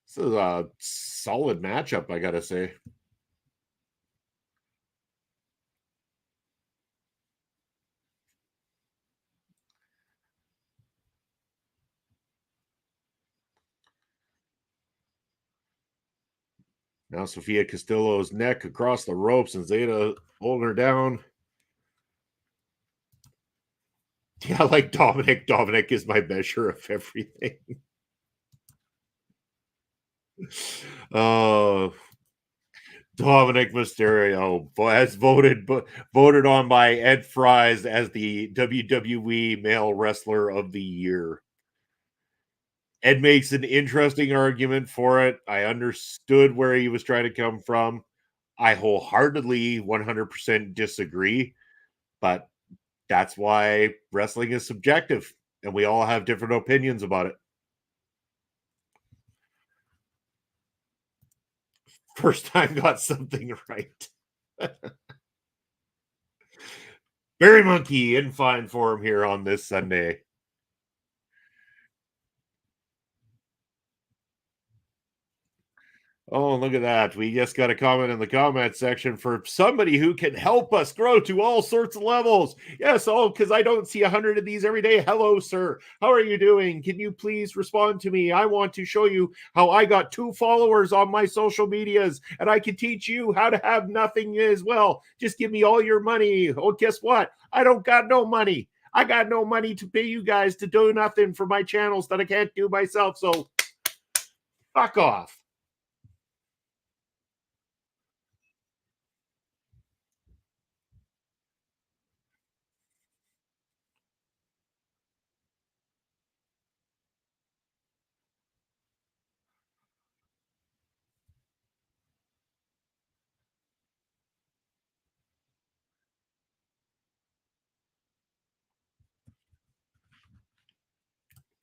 This is a solid matchup, I gotta say. Now Sophia Castillo's neck across the ropes and Zeta holding her down. Yeah, like Dominic. Dominic is my measure of everything. Oh, Dominic Mysterio has voted on by Ed Fries as the WWE Male Wrestler of the Year. Ed makes an interesting argument for it. I understood where he was trying to come from. I wholeheartedly 100% disagree, but That's why wrestling is subjective, and we all have different opinions about it. First time got something right. Berry Monkey in fine form here on this Sunday. Oh, look at that. We just got a comment in the comment section for somebody who can help us grow to all sorts of levels. Yes, because I don't see 100 of these every day. Hello, sir. How are you doing? Can you please respond to me? I want to show you how I got 2 followers on my social medias, and I can teach you how to have nothing as well. Just give me all your money. Oh, guess what? I don't got no money. I got no money to pay you guys to do nothing for my channels that I can't do myself. So fuck off.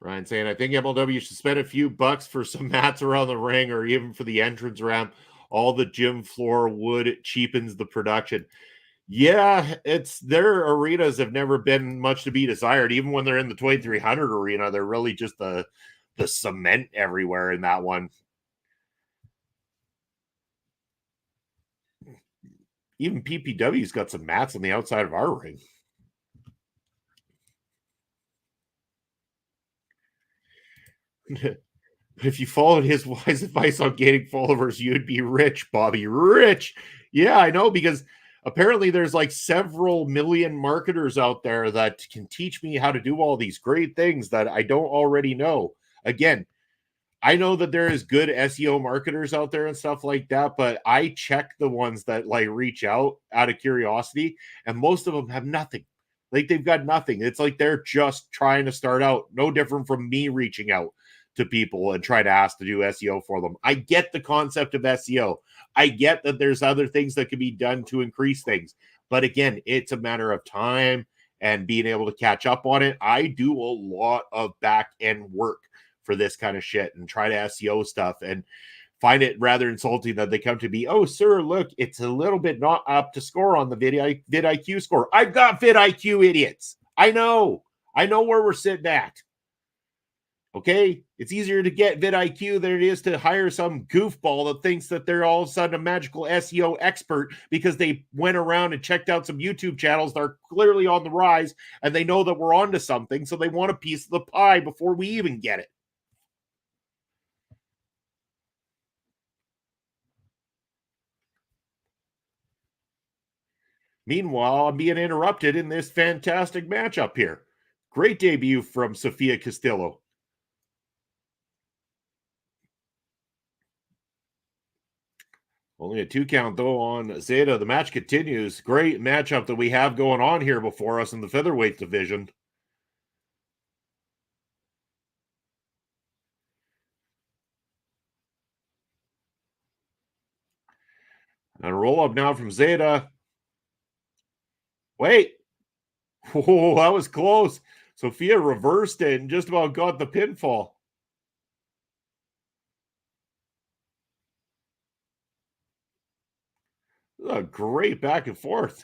Ryan saying, I think MLW should spend a few bucks for some mats around the ring or even for the entrance ramp. All the gym floor wood cheapens the production. Yeah, it's their arenas have never been much to be desired. Even when they're in the 2300 arena, they're really just the cement everywhere in that one. Even PPW's got some mats on the outside of our ring. If you followed his wise advice on gaining followers, you'd be rich, Bobby. Rich. Yeah, I know, because apparently there's like several million marketers out there that can teach me how to do all these great things that I don't already know. Again, I know that there is good SEO marketers out there and stuff like that, but I check the ones that like reach out of curiosity, and most of them have nothing. Like they've got nothing. It's like they're just trying to start out. No different from me reaching out to people and try to ask to do SEO for them. I get the concept of SEO. I get that there's other things that can be done to increase things. But again, it's a matter of time and being able to catch up on it. I do a lot of back end work for this kind of shit and try to SEO stuff and find it rather insulting that they come to me, oh, sir, look, it's a little bit not up to score on the vidIQ score. I've got vidIQ, idiots. I know where we're sitting at. Okay, it's easier to get vidIQ than it is to hire some goofball that thinks that they're all of a sudden a magical SEO expert because they went around and checked out some YouTube channels that are clearly on the rise and they know that we're onto something, so they want a piece of the pie before we even get it. Meanwhile, I'm being interrupted in this fantastic matchup here. Great debut from Sofia Castillo. Only a 2 count, though, on Zeta. The match continues. Great matchup that we have going on here before us in the featherweight division. And a roll up now from Zeta. Wait. Oh, that was close. Sofia reversed it and just about got the pinfall. A great back and forth.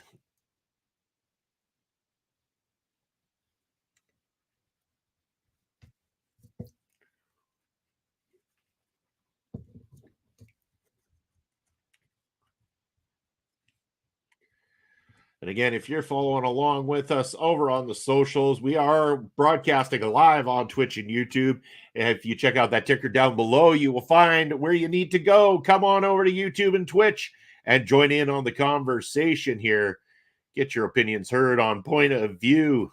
And again, if you're following along with us over on the socials, we are broadcasting live on Twitch and YouTube. And if you check out that ticker down below, you will find where you need to go. Come on over to YouTube and Twitch and join in on the conversation here. Get your opinions heard on Point of View.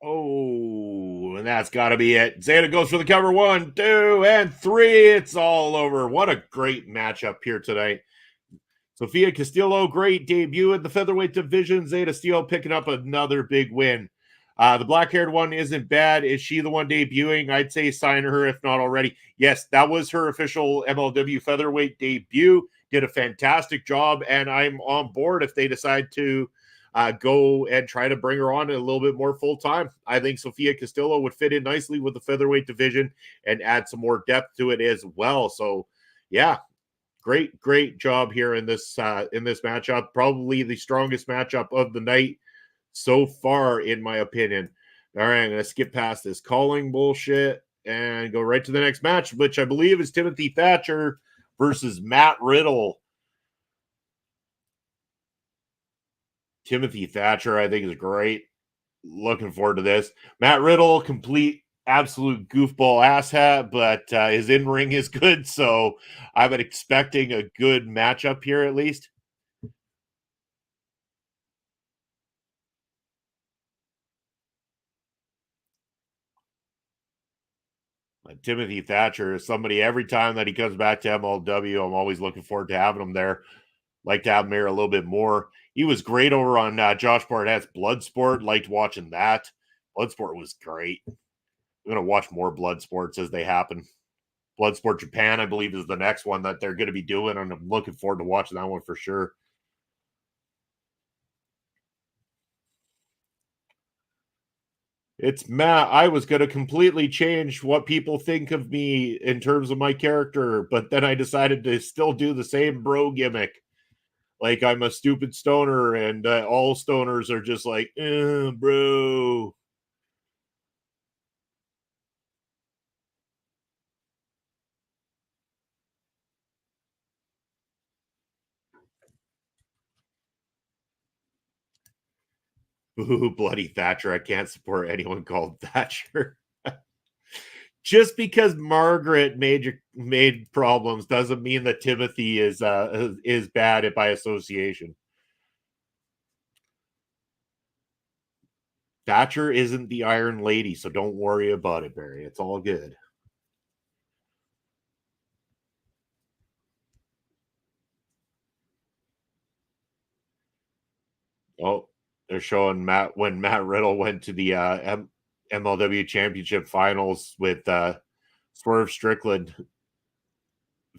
Oh, and that's got to be it. Zeta goes for the cover. 1, 2, and 3. It's all over. What a great matchup here tonight. Sofia Castillo, great debut in the featherweight division. Zeta Steel picking up another big win. The black-haired one isn't bad. Is she the one debuting? I'd say sign her if not already. Yes, that was her official MLW featherweight debut. Did a fantastic job, and I'm on board if they decide to go and try to bring her on a little bit more full-time. I think Sofia Castillo would fit in nicely with the featherweight division and add some more depth to it as well. So, yeah, great job here in this matchup. Probably the strongest matchup of the night so far, in my opinion. All right, I'm going to skip past this calling bullshit and go right to the next match, which I believe is Timothy Thatcher versus Matt Riddle. Timothy Thatcher, I think, is great. Looking forward to this. Matt Riddle, complete absolute goofball asshat, but his in-ring is good, so I'm expecting a good matchup here at least. Timothy Thatcher is somebody, every time that he comes back to MLW, I'm always looking forward to having him there. Like to have him here a little bit more. He was great over on Josh Barnett's Bloodsport. Liked watching that. Bloodsport was great. I'm going to watch more Bloodsports as they happen. Bloodsport Japan, I believe, is the next one that they're going to be doing, and I'm looking forward to watching that one for sure. It's Matt. I was going to completely change what people think of me in terms of my character, but then I decided to still do the same bro gimmick. Like I'm a stupid stoner, and all stoners are just like, bro. Ooh, bloody Thatcher. I can't support anyone called Thatcher. Just because Margaret made problems doesn't mean that Timothy is bad by association. Thatcher isn't the Iron Lady, so don't worry about it, Barry. It's all good. Oh, they're showing when Matt Riddle went to the MLW Championship Finals with Swerve Strickland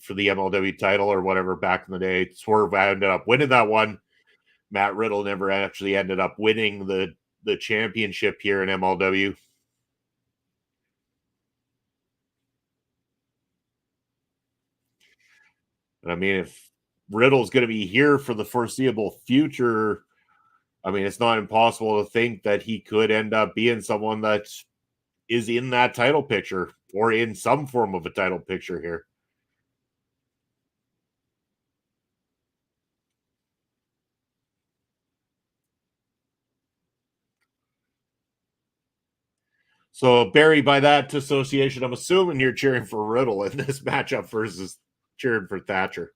for the MLW title or whatever back in the day. Swerve ended up winning that one. Matt Riddle never actually ended up winning the championship here in MLW. I mean, if Riddle's going to be here for the foreseeable future, I mean, it's not impossible to think that he could end up being someone that is in that title picture or in some form of a title picture here. So, Barry, by that association, I'm assuming you're cheering for Riddle in this matchup versus cheering for Thatcher.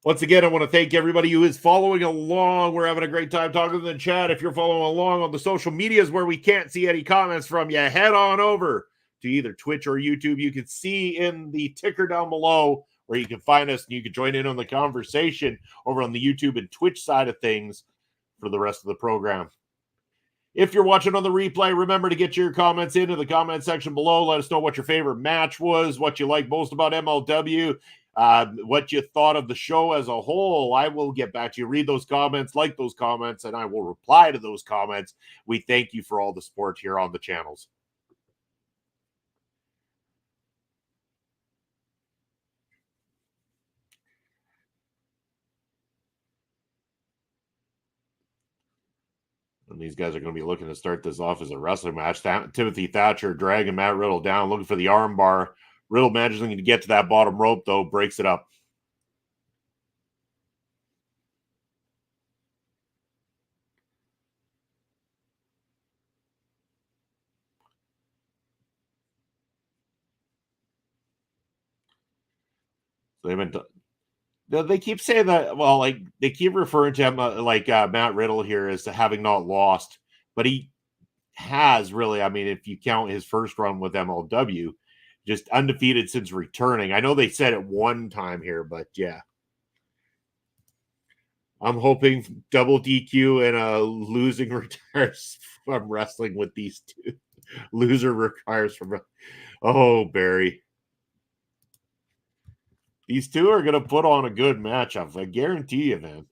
Once again, I want to thank everybody who is following along. We're having a great time talking in the chat. If you're following along on the social medias where we can't see any comments from you, head on over to either Twitch or YouTube. You can see in the ticker down below where you can find us, and you can join in on the conversation over on the YouTube and Twitch side of things for the rest of the program. If you're watching on the replay, remember to get your comments into the comment section below. Let us know what your favorite match was, what you like most about MLW, what you thought of the show as a whole. I will get back to you. Read those comments, like those comments, and I will reply to those comments. We thank you for all the support here on the channels. And these guys are going to be looking to start this off as a wrestling match. Timothy Thatcher dragging Matt Riddle down, looking for the arm bar. Riddle managing to get to that bottom rope, though, breaks it up. They keep saying that. Well, like they keep referring to him Matt Riddle here as having not lost, but he has really. I mean, if you count his first run with MLW, just undefeated since returning. I know they said it one time here, but yeah. I'm hoping double DQ and a losing retires from wrestling with these two. Loser retires from. Oh, Barry. These two are going to put on a good matchup. I guarantee you, man.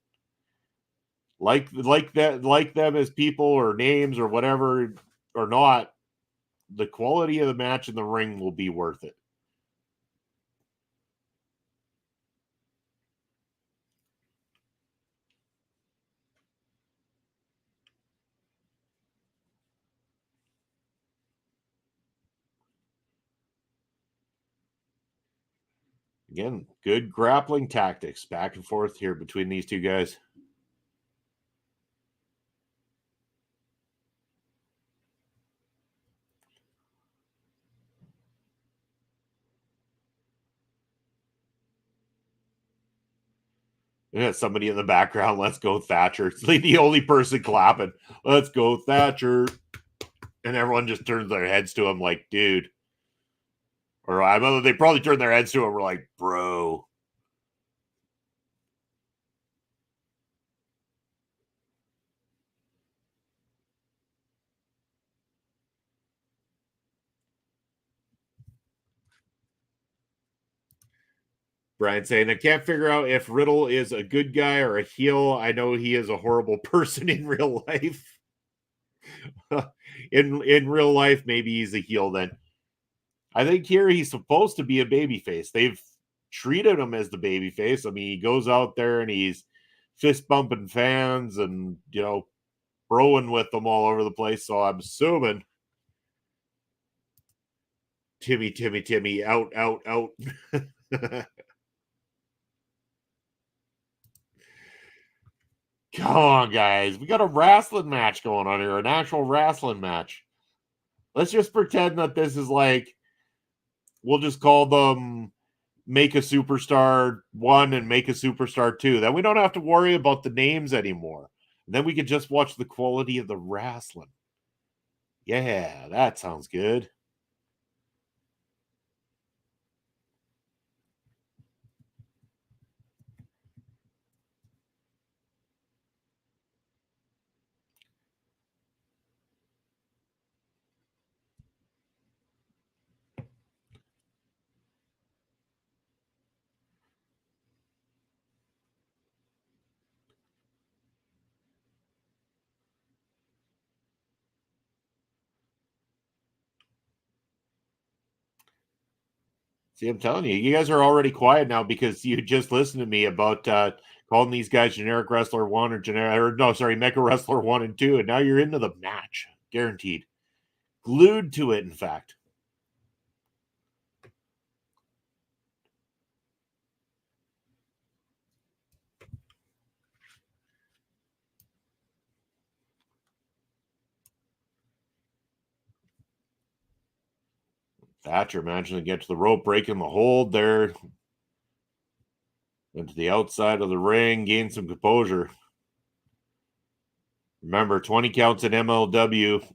Like them as people or names or whatever or not, the quality of the match in the ring will be worth it. Again, good grappling tactics back and forth here between these two guys. Yeah, somebody in the background. Let's go, Thatcher. It's like the only person clapping. Let's go, Thatcher. And everyone just turns their heads to him like, dude. Or I know they probably turn their heads to him. We're like, bro. Brian saying, I can't figure out if Riddle is a good guy or a heel. I know he is a horrible person in real life. in real life, maybe he's a heel then. I think here he's supposed to be a babyface. They've treated him as the babyface. I mean, he goes out there and he's fist bumping fans and, you know, broing with them all over the place. So I'm assuming Timmy, out. Come on, guys. We got a wrestling match going on here, an actual wrestling match. Let's just pretend that this is like, we'll just call them Make a Superstar 1 and Make a Superstar 2. Then we don't have to worry about the names anymore. Then we can just watch the quality of the wrestling. Yeah, that sounds good. See, I'm telling you, you guys are already quiet now because you just listened to me about calling these guys generic wrestler 1 or Mecha Wrestler 1 and 2, and now you're into the match. Guaranteed. Glued to it, in fact. Thatcher managing to get to the rope, breaking the hold there. Into the outside of the ring, gain some composure. Remember, 20 counts in MLW.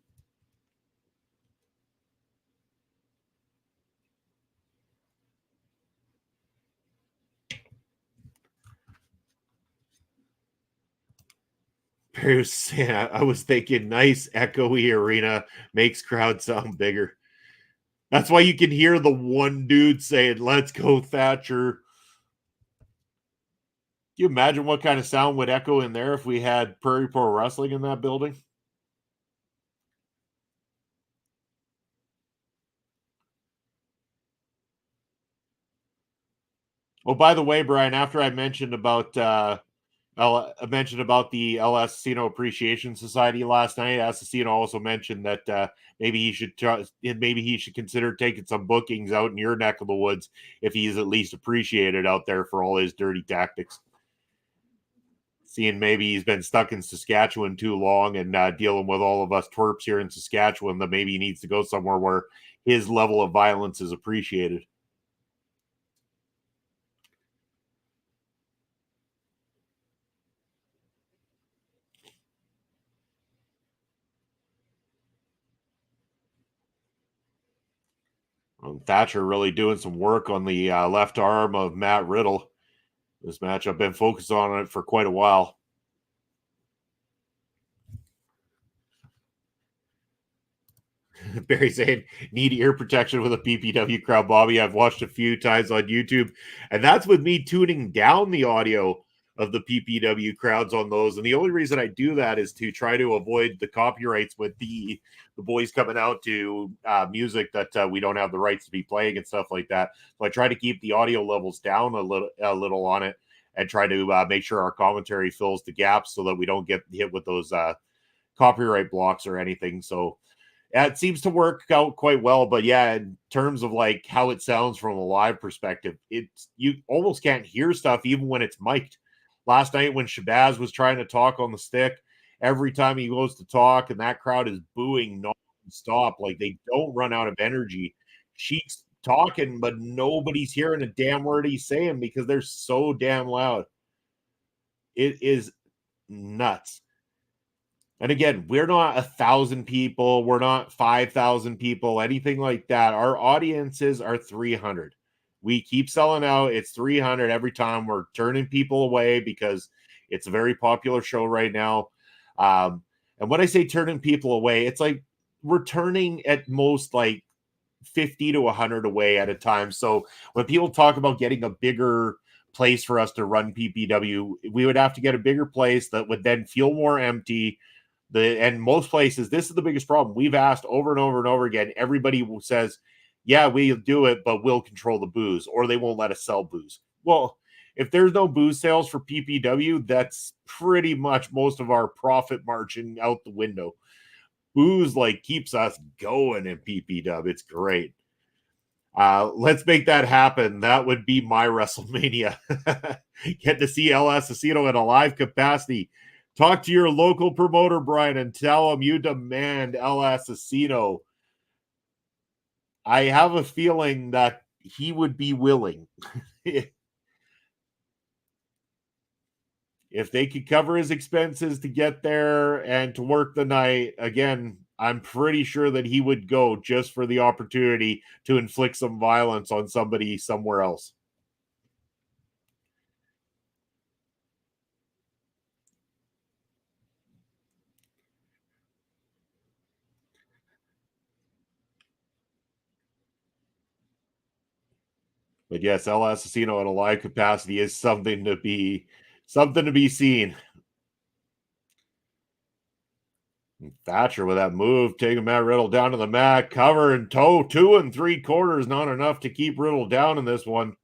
Bruce, yeah, I was thinking nice echoey arena makes crowd sound bigger. That's why you can hear the one dude saying, let's go, Thatcher. Can you imagine what kind of sound would echo in there if we had Prairie Pro Wrestling in that building? Oh, by the way, Brian, after I mentioned about the LS Casino Appreciation Society last night, Assassino also mentioned that maybe he should consider taking some bookings out in your neck of the woods if he's at least appreciated out there for all his dirty tactics. Seeing maybe he's been stuck in Saskatchewan too long and dealing with all of us twerps here in Saskatchewan, that maybe he needs to go somewhere where his level of violence is appreciated. Thatcher really doing some work on the left arm of Matt Riddle. This match, I've been focused on it for quite a while. Barry saying, need ear protection with a PPW crowd. Bobby, I've watched a few times on YouTube, and that's with me tuning down the audio of the PPW crowds on those. And the only reason I do that is to try to avoid the copyrights with the boys coming out to music that we don't have the rights to be playing and stuff like that. So I try to keep the audio levels down a little on it and try to make sure our commentary fills the gaps so that we don't get hit with those copyright blocks or anything. So it seems to work out quite well, but yeah, in terms of like how it sounds from a live perspective, it's you almost can't hear stuff even when it's mic'd. Last night when Shabazz was trying to talk on the stick, every time he goes to talk and that crowd is booing non-stop, like they don't run out of energy. She's talking, but nobody's hearing a damn word he's saying because they're so damn loud. It is nuts. And again, we're not 1,000 people. We're not 5,000 people, anything like that. Our audiences are 300. We keep selling out. It's 300 every time. We're turning people away because it's a very popular show right now. And when I say turning people away, it's like we're turning at most like 50 to 100 away at a time. So when people talk about getting a bigger place for us to run PPW, we would have to get a bigger place that would then feel more empty. And most places, this is the biggest problem. We've asked over and over and over again. Everybody says, yeah, we'll do it, but we'll control the booze, or they won't let us sell booze. Well, if there's no booze sales for PPW, that's pretty much most of our profit margin out the window. Booze like keeps us going in PPW. It's great. Let's make that happen. That would be my WrestleMania. Get to see El Asesino in a live capacity. Talk to your local promoter, Brian, and tell him you demand El Asesino. I have a feeling that he would be willing. If they could cover his expenses to get there and to work the night, again, I'm pretty sure that he would go just for the opportunity to inflict some violence on somebody somewhere else. But yes, El Asesino in a live capacity is something to be seen. And Thatcher with that move, taking Matt Riddle down to the mat, cover and toe, 2 3/4, not enough to keep Riddle down in this one.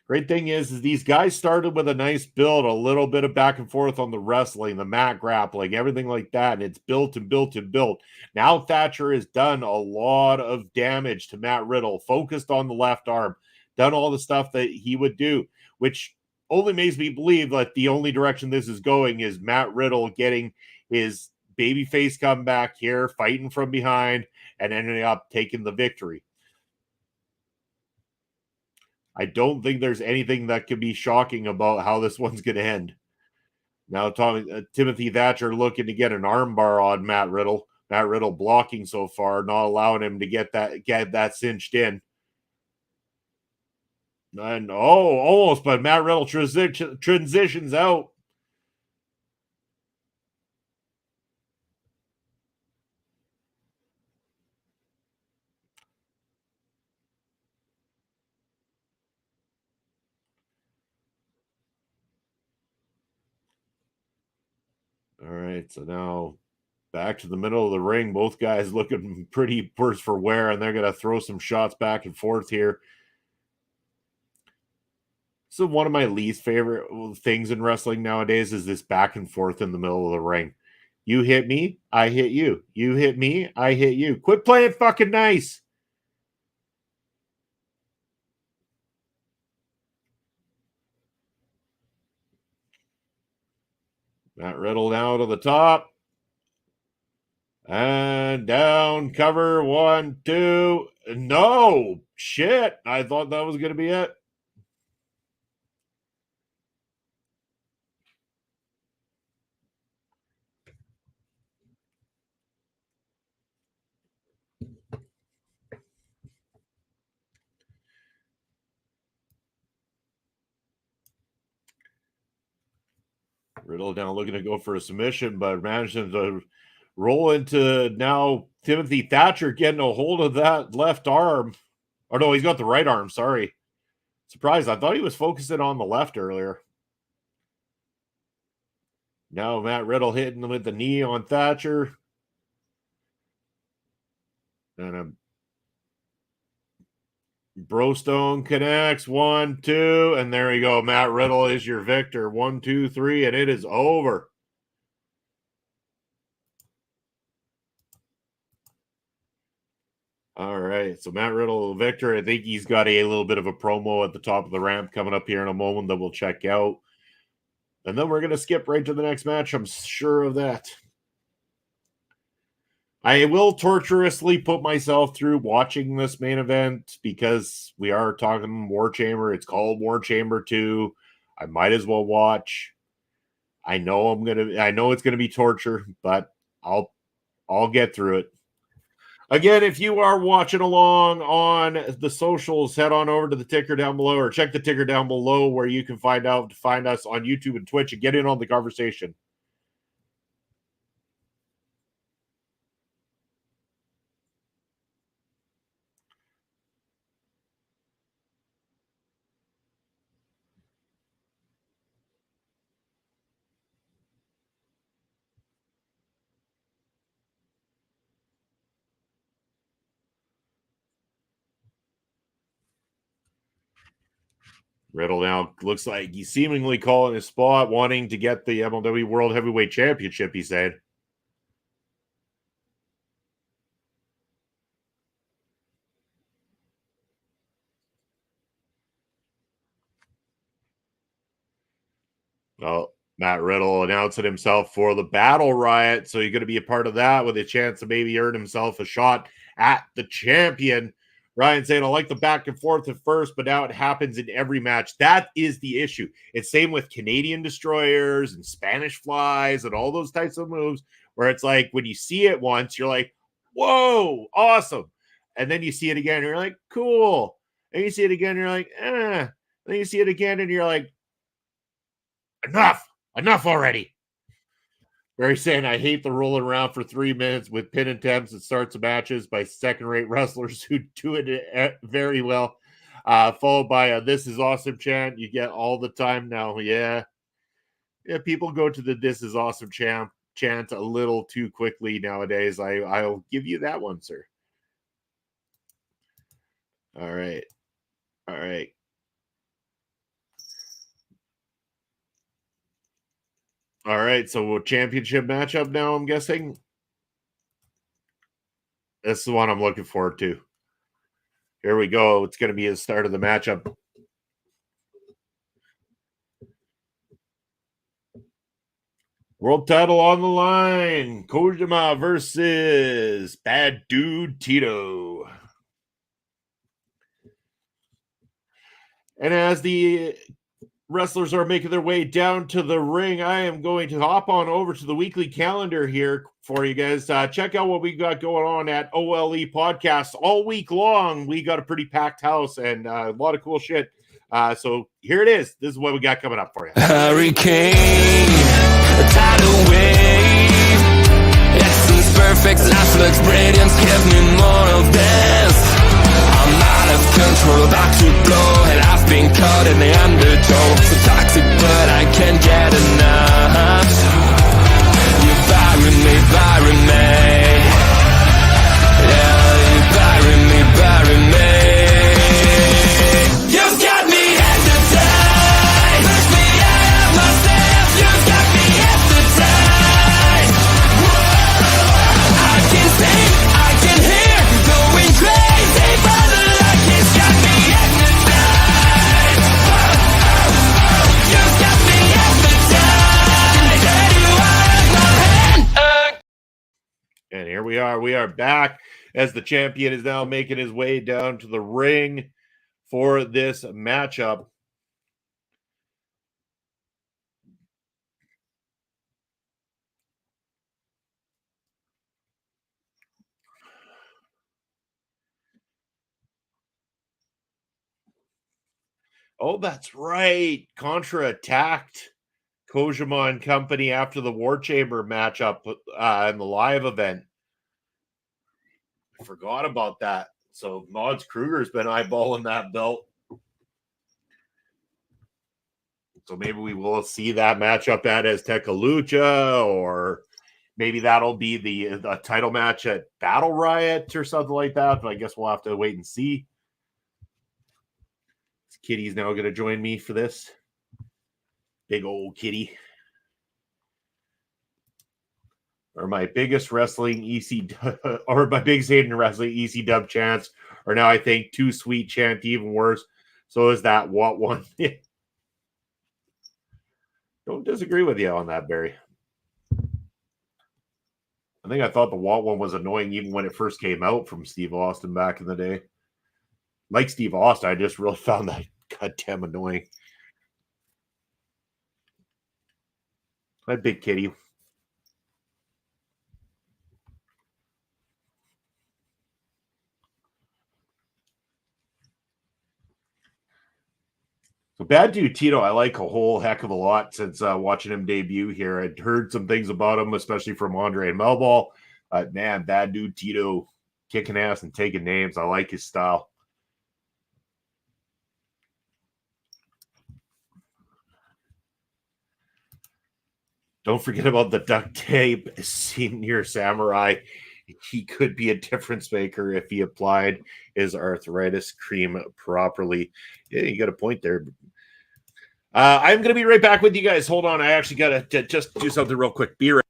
Great thing is these guys started with a nice build, a little bit of back and forth on the wrestling, the mat grappling, everything like that, and it's built and built and built. Now Thatcher has done a lot of damage to Matt Riddle, focused on the left arm, done all the stuff that he would do, which only makes me believe that the only direction this is going is Matt Riddle getting his babyface comeback here, fighting from behind, and ending up taking the victory. I don't think there's anything that could be shocking about how this one's going to end. Now, Timothy Thatcher looking to get an armbar on Matt Riddle. Matt Riddle blocking so far, not allowing him to get that cinched in. And almost, but Matt Riddle transitions out. All right, so now back to the middle of the ring. Both guys looking pretty worse for wear, and they're going to throw some shots back and forth here. So one of my least favorite things in wrestling nowadays is this back and forth in the middle of the ring. You hit me, I hit you. You hit me, I hit you. Quit playing fucking nice. Matt Riddle now to the top. And down, cover, 1, 2. No, shit. I thought that was going to be it. Riddle down looking to go for a submission, but managing to roll into now Timothy Thatcher getting a hold of that left arm. Or no, he's got the right arm. Sorry. Surprised. I thought he was focusing on the left earlier. Now Matt Riddle hitting him with the knee on Thatcher. And Brostone connects. 1, 2. And there you go. Matt Riddle is your victor. 1, 2, 3. And it is over. All right. So Matt Riddle, victor. I think he's got a little bit of a promo at the top of the ramp coming up here in a moment that we'll check out. And then we're going to skip right to the next match. I'm sure of that. I will torturously put myself through watching this main event because we are talking War Chamber. It's called War Chamber 2. I might as well watch. I know it's gonna be torture, but I'll get through it. Again, if you are watching along on the socials, head on over to the ticker down below or check the ticker down below where you can find us on YouTube and Twitch and get in on the conversation. Riddle now looks like he's seemingly calling his spot, wanting to get the MLW World Heavyweight Championship, he said. Well, Matt Riddle announcing himself for the Battle Riot, so he's going to be a part of that with a chance to maybe earn himself a shot at the champion. Ryan saying, I like the back and forth at first, but now it happens in every match. That is the issue. It's same with Canadian destroyers and Spanish flies and all those types of moves where it's like when you see it once, you're like, whoa, awesome. And then you see it again, and you're like, cool. And you see it again, and you're like, eh. And then you see it again, and you're like, enough already. Very saying, I hate the rolling around for 3 minutes with pin attempts and starts of matches by second-rate wrestlers who do it very well. Followed by a "This is awesome" chant you get all the time now. Yeah, people go to the "This is awesome" chant a little too quickly nowadays. I'll give you that one, sir. All right. All right, so championship matchup now, I'm guessing. This is the one I'm looking forward to. Here we go. It's going to be the start of the matchup. World title on the line. Kojima versus Bad Dude Tito. And as the wrestlers are making their way down to the ring, I am going to hop on over to the weekly calendar here for you guys. Check out what we got going on at OLE Podcast all week long. We got a pretty packed house and a lot of cool shit. So here it is. This is what we got coming up for you. Hurricane, a tidal wave. Essence perfect, life looks brilliant. Give me more of this. I'm out of control, about to blow, and I've been caught in the undertow. So toxic, but I can't get enough. You're burying me. Yeah, you're burying me. You've got me hypnotized. Push me out of myself. You've got me hypnotized. Whoa. I can see, I can hear, going crazy for the luck. It's got me hypnotized. You've got me hypnotized. There you are, my hand. And here we are. We are back as the champion is now making his way down to the ring for this matchup. Oh, that's right. Contra attacked Kojima and company after the War Chamber matchup in the live event. I forgot about that. So Mods Kruger's been eyeballing that belt. So maybe we will see that matchup at Azteca Lucha, or maybe that'll be the title match at Battle Riot or something like that. But I guess we'll have to wait and see. Kitty's now going to join me for this. Big old kitty. Or my biggest wrestling EC or my biggest hate in wrestling EC dub chants are now, I think, Too Sweet chant even worse. So is that what one? Don't disagree with you on that, Barry. I think I thought the What one was annoying even when it first came out from Steve Austin back in the day. Like Steve Austin, I just really found that goddamn annoying. That big kitty. So Bad Dude Tito, I like a whole heck of a lot since watching him debut here. I'd heard some things about him, especially from Andre and Melball. Man, Bad Dude Tito kicking ass and taking names. I like his style. Don't forget about the duct tape senior samurai. He could be a difference maker if he applied his arthritis cream properly. Yeah, you got a point there. I'm going to be right back with you guys. Hold on. I actually got to just do something real quick. Be right.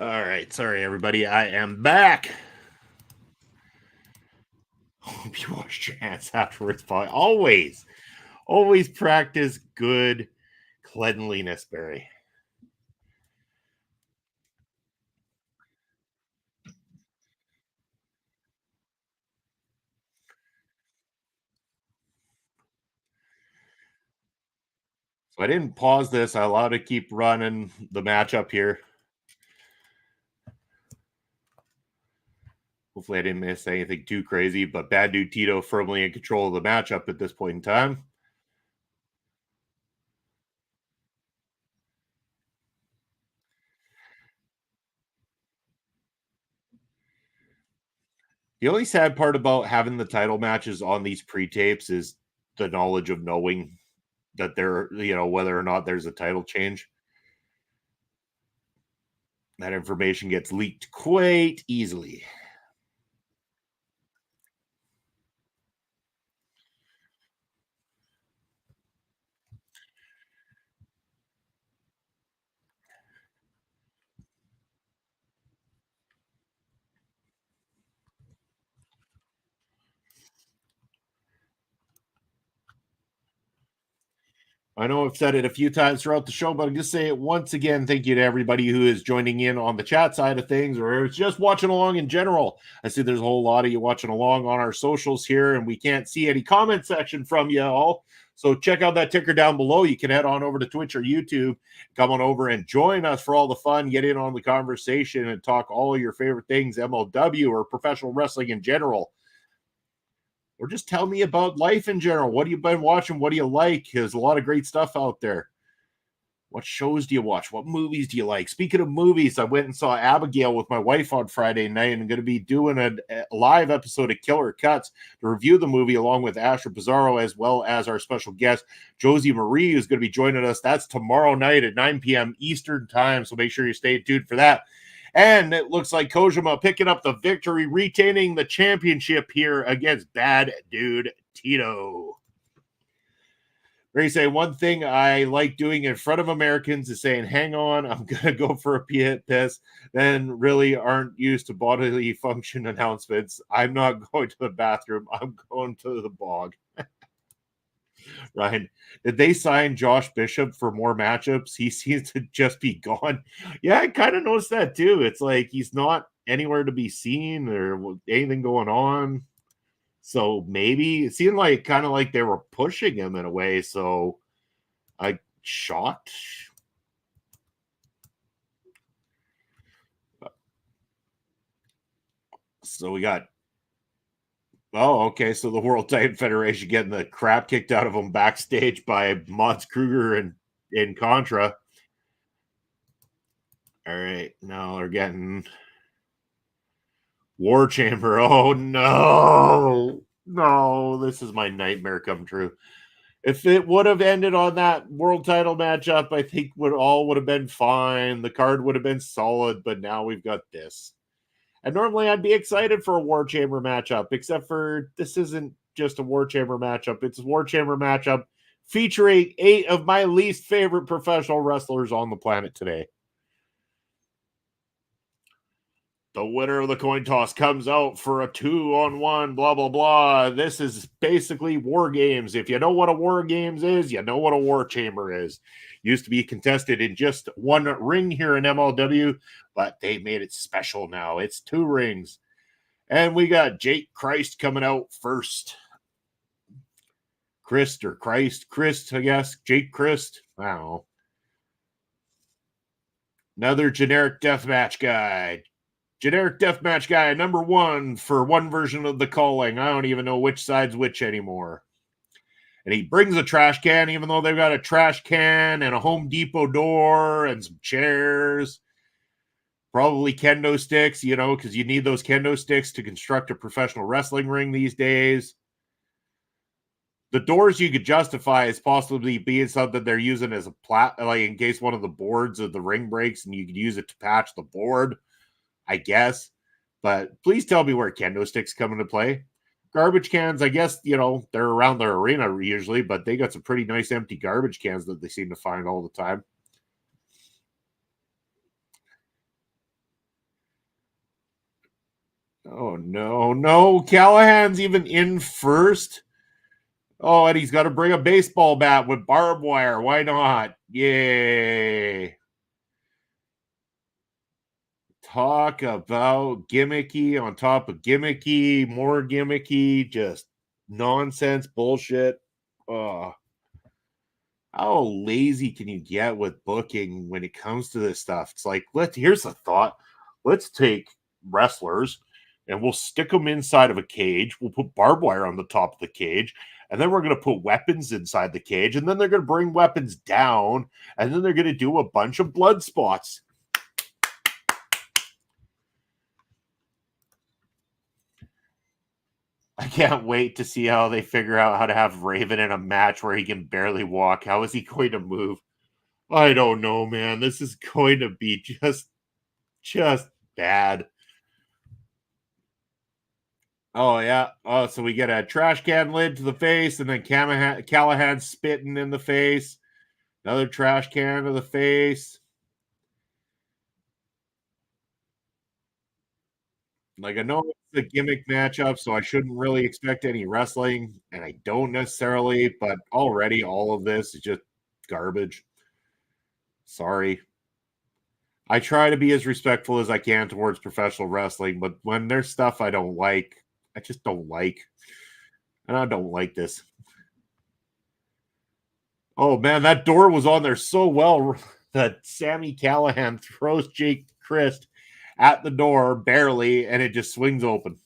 All right. Sorry, everybody. I am back. Hope you wash your hands afterwards, Paul. Always practice good cleanliness, Barry. So I didn't pause this. I allowed to keep running the matchup here. Hopefully, I didn't miss anything too crazy, but Bad Dude Tito firmly in control of the matchup at this point in time. The only sad part about having the title matches on these pre-tapes is the knowledge of knowing that whether or not there's a title change. That information gets leaked quite easily. I know I've said it a few times throughout the show, but I'll just say it once again. Thank you to everybody who is joining in on the chat side of things or is just watching along in general. I see there's a whole lot of you watching along on our socials here, and we can't see any comment section from you all. So check out that ticker down below. You can head on over to Twitch or YouTube, come on over and join us for all the fun, get in on the conversation, and talk all of your favorite things, MLW or professional wrestling in general. Or just tell me about life in general. What have you been watching? What do you like? There's a lot of great stuff out there. What shows do you watch? What movies do you like? Speaking of movies, I went and saw Abigail with my wife on Friday night, and I'm going to be doing a live episode of Killer Cuts to review the movie along with Asher Pizarro, as well as our special guest, Josie Marie, who's going to be joining us. That's tomorrow night at 9 p.m. Eastern time, so make sure you stay tuned for that. And it looks like Kojima picking up the victory, retaining the championship here against Bad Dude Tito. Where you say, one thing I like doing in front of Americans is saying, hang on, I'm going to go for a piss, then really aren't used to bodily function announcements. I'm not going to the bathroom. I'm going to the bog. Ryan, did they sign Josh Bishop for more matchups? He seems to just be gone. Yeah, I kind of noticed that too. It's like he's not anywhere to be seen or anything going on. So maybe it seemed like kind of like they were pushing him in a way. So I shocked. So we got. Oh, okay. So the World Titan Federation getting the crap kicked out of them backstage by Mons Kruger and in Contra. All right. Now they're getting War Chamber. Oh, no. No, this is my nightmare come true. If it would have ended on that world title matchup, I think would have been fine. The card would have been solid, but now we've got this. And normally I'd be excited for a War Chamber matchup, except for this isn't just a War Chamber matchup. It's a War Chamber matchup featuring 8 of my least favorite professional wrestlers on the planet today. The winner of the coin toss comes out for a 2-on-1, blah, blah, blah. This is basically War Games. If you know what a War Games is, you know what a War Chamber is. Used to be contested in just one ring here in MLW, but they made it special now. It's 2 rings. And we got Jake Christ coming out first. Christ, I guess. Jake Christ. I don't know. Another generic deathmatch guy. Generic deathmatch guy, number 1 for one version of the calling. I don't even know which side's which anymore. And he brings a trash can, even though they've got a trash can and a Home Depot door and some chairs. Probably kendo sticks, because you need those kendo sticks to construct a professional wrestling ring these days. The doors you could justify as possibly being something they're using as a like in case one of the boards of the ring breaks and you could use it to patch the board. I guess, but please tell me where kendo sticks come into play. Garbage cans, I guess, they're around their arena usually, but they got some pretty nice empty garbage cans that they seem to find all the time. Oh, no. Callihan's even in first. Oh, and he's got to bring a baseball bat with barbed wire. Why not? Yay. Talk about gimmicky on top of gimmicky, more gimmicky, just nonsense bullshit. How lazy can you get with booking when it comes to this stuff? It's like, here's the thought. Let's take wrestlers and we'll stick them inside of a cage. We'll put barbed wire on the top of the cage. And then we're going to put weapons inside the cage. And then they're going to bring weapons down. And then they're going to do a bunch of blood spots. I can't wait to see how they figure out how to have Raven in a match where he can barely walk. How is he going to move? I don't know, man. This is going to be just bad. Oh, yeah. Oh, so we get a trash can lid to the face, and then Callihan spitting in the face. Another trash can to the face. Like, I know it's a gimmick matchup, so I shouldn't really expect any wrestling, and I don't necessarily, but already all of this is just garbage. Sorry. I try to be as respectful as I can towards professional wrestling, but when there's stuff I don't like, I just don't like. And I don't like this. Oh, man, that door was on there so well that Sami Callihan throws Jake Christ at the door barely, and it just swings open.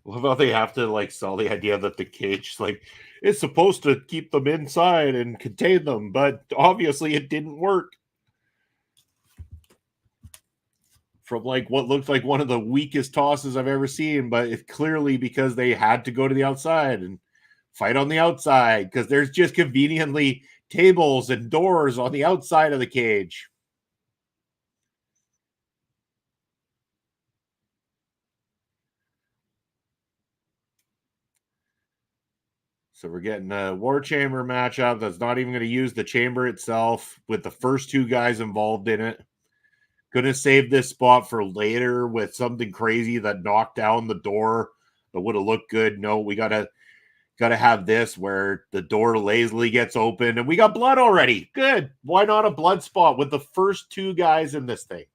Love how they have to like sell the idea that the cage like is supposed to keep them inside and contain them, but obviously it didn't work. From like what looked like one of the weakest tosses I've ever seen, but it's clearly because they had to go to the outside and fight on the outside because there's just conveniently tables and doors on the outside of the cage. So we're getting a War Chamber matchup that's not even going to use the chamber itself with the first two guys involved in it. Going to save this spot for later with something crazy that knocked down the door that would have looked good. No, we gotta have this where the door lazily gets open and we got blood already. Good. Why not a blood spot with the first two guys in this thing?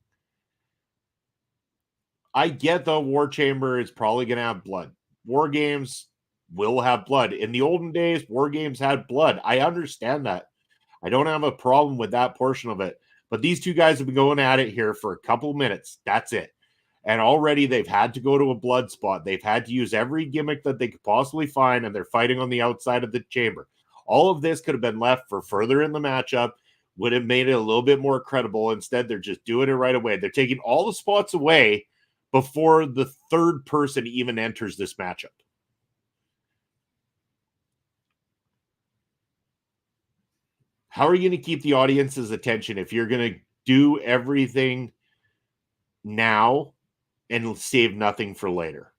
I get the War Chamber is probably going to have blood. War games will have blood. In the olden days, war games had blood. I understand that. I don't have a problem with that portion of it. But these two guys have been going at it here for a couple minutes. That's it. And already they've had to go to a blood spot. They've had to use every gimmick that they could possibly find, and they're fighting on the outside of the chamber. All of this could have been left for further in the matchup, would have made it a little bit more credible. Instead, they're just doing it right away. They're taking all the spots away before the third person even enters this matchup. How are you going to keep the audience's attention if you're going to do everything now and save nothing for later?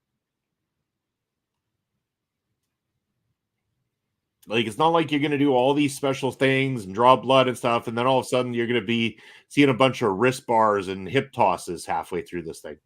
Like, it's not like you're going to do all these special things and draw blood and stuff, and then all of a sudden you're going to be seeing a bunch of wrist bars and hip tosses halfway through this thing.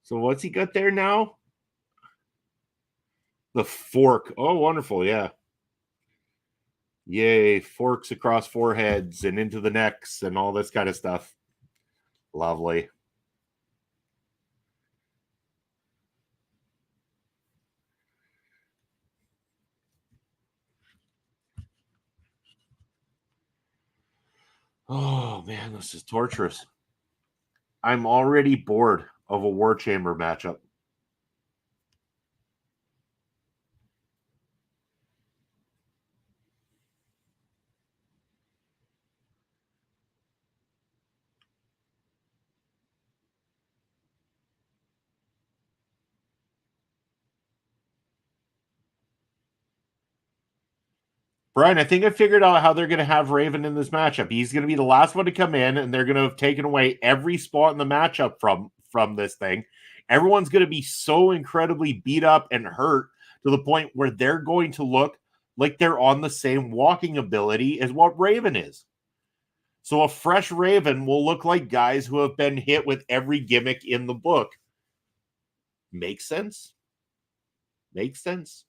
So what's he got there now? The fork. Oh, wonderful. Yeah. Yay. Forks across foreheads and into the necks and all this kind of stuff. Lovely. Oh, man, this is torturous. I'm already bored of a War Chamber matchup. Brian, I think I figured out how they're going to have Raven in this matchup. He's going to be the last one to come in, and they're going to have taken away every spot in the matchup from this thing. Everyone's going to be so incredibly beat up and hurt to the point where they're going to look like they're on the same walking ability as what Raven is. So a fresh Raven will look like guys who have been hit with every gimmick in the book. Makes sense? Makes sense.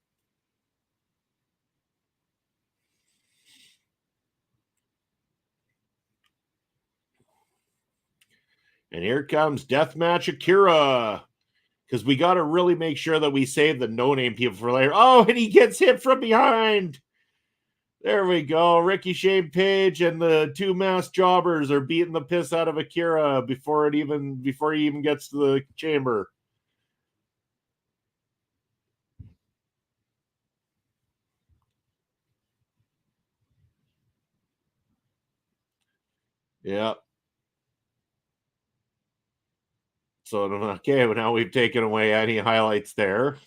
And here comes Deathmatch AKIRA. Because we got to really make sure that we save the no-name people for later. Oh, and he gets hit from behind. There we go. Rickey, Shane Page, and the two masked jobbers are beating the piss out of AKIRA before he even gets to the chamber. Yeah. So, okay, well, now we've taken away any highlights there.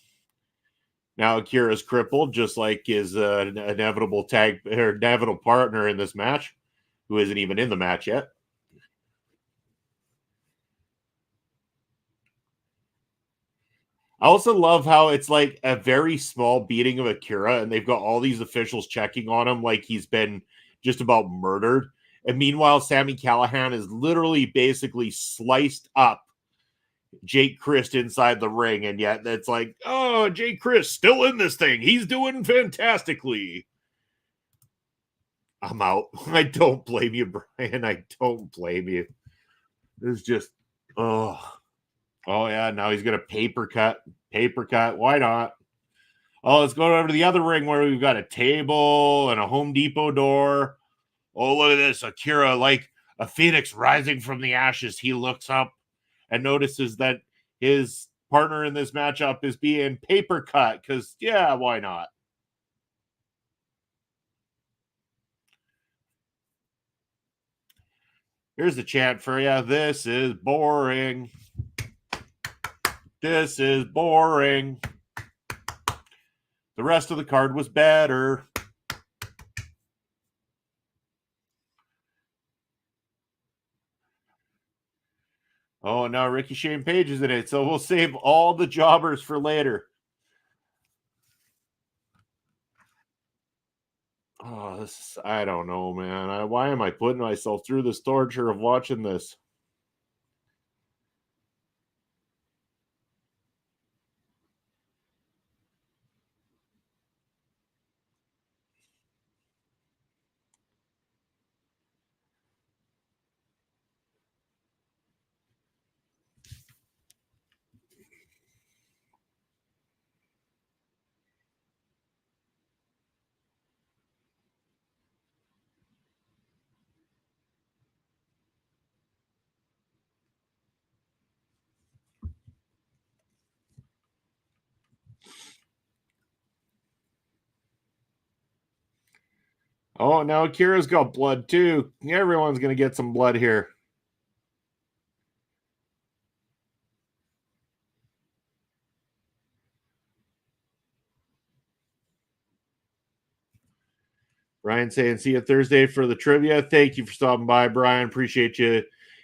Now AKIRA's crippled, just like his inevitable tag or inevitable partner in this match, who isn't even in the match yet. I also love how it's like a very small beating of AKIRA, and they've got all these officials checking on him like he's been just about murdered. And meanwhile, Sami Callihan is literally basically sliced up Jake Christ inside the ring, and yet it's like, oh, Jake Christ still in this thing. He's doing fantastically. I'm out. I don't blame you, Brian. I don't blame you. It's just, oh yeah. Now he's gonna paper cut. Why not? Oh, let's go over to the other ring where we've got a table and a Home Depot door. Oh, look at this. AKIRA, like a phoenix rising from the ashes. He looks up and notices that his partner in this matchup is being paper cut because, yeah, why not? Here's the chant for you. This is boring. This is boring. The rest of the card was better. Oh, now Ricky Shane Page is in it, so we'll save all the jobbers for later. Oh, this I don't know, man. Why am I putting myself through this torture of watching this? Oh, now AKIRA's got blood too. Everyone's gonna get some blood here. Brian saying, see you Thursday for the trivia. Thank you for stopping by, Brian. Appreciate you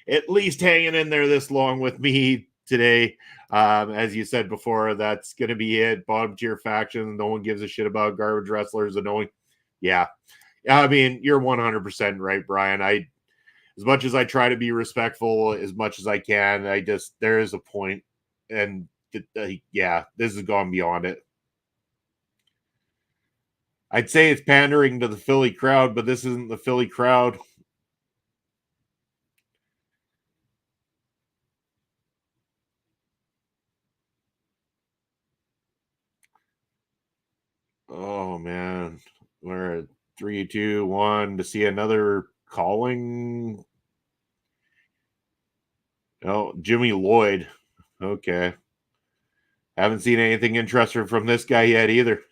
at least hanging in there this long with me today. As you said before, that's going to be it. Bottom tier faction. No one gives a shit about garbage wrestlers. And no one, yeah. I mean, you're 100% right, Brian. As much as I try to be respectful as much as I can, there is a point, and yeah, this has gone beyond it. I'd say it's pandering to the Philly crowd, but this isn't the Philly crowd. Oh man, we're at 3, 2, 1 to see another calling. Oh, Jimmy Lloyd. Okay, haven't seen anything interesting from this guy yet either.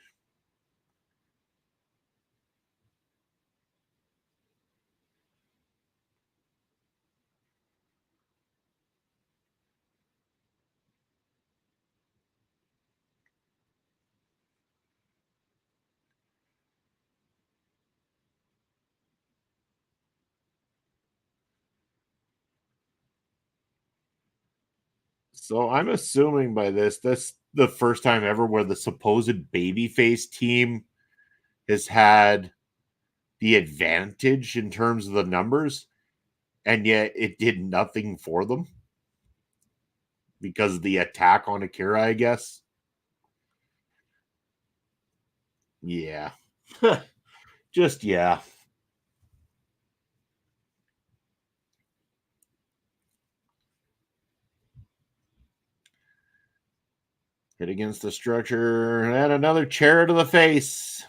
So I'm assuming by this the first time ever where the supposed babyface team has had the advantage in terms of the numbers, and yet it did nothing for them because of the attack on AKIRA, I guess. Yeah. Just yeah. Hit against the structure and another chair to the face.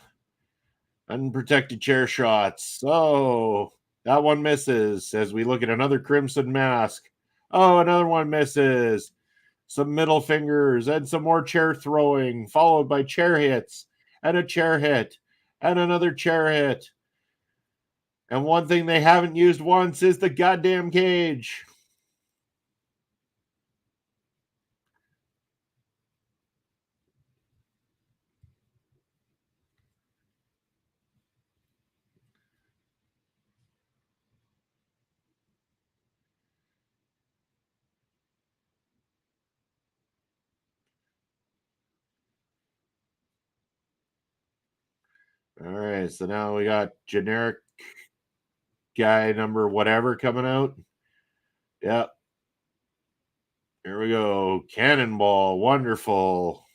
Unprotected chair shots. Oh, that one misses as we look at another crimson mask. Oh, another one misses. Some middle fingers and some more chair throwing, followed by chair hits and a chair hit and another chair hit. And one thing they haven't used once is the goddamn cage. All right, so now we got generic guy number whatever coming out. Yep. Here we go. Cannonball. Wonderful.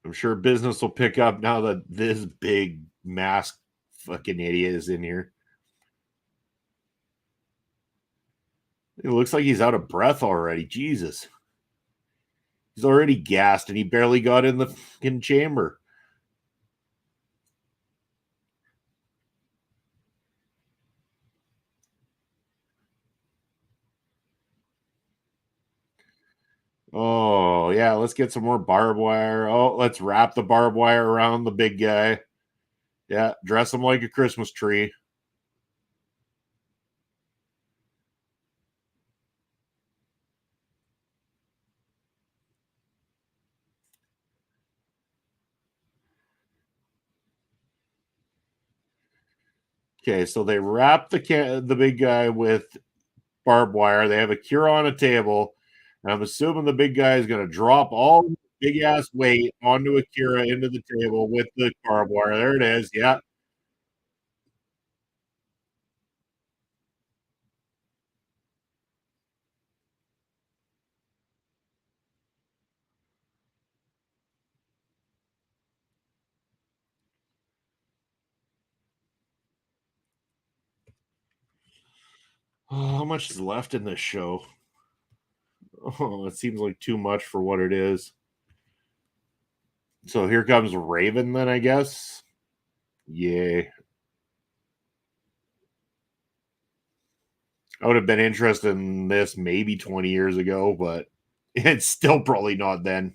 I'm sure business will pick up now that this big mask fucking idiot is in here. It looks like he's out of breath already. Jesus. He's already gassed and he barely got in the fucking chamber. Oh, yeah, let's get some more barbed wire. Oh, let's wrap the barbed wire around the big guy. Yeah, dress him like a Christmas tree. Okay, so they wrap the big guy with barbed wire. They have AKIRA on a table. And I'm assuming the big guy is going to drop all big ass weight onto AKIRA into the table with the barbed wire. There it is. Yeah. Oh, how much is left in this show? Oh, it seems like too much for what it is. So here comes Raven, then I guess. Yay. I would have been interested in this maybe 20 years ago, but it's still probably not then.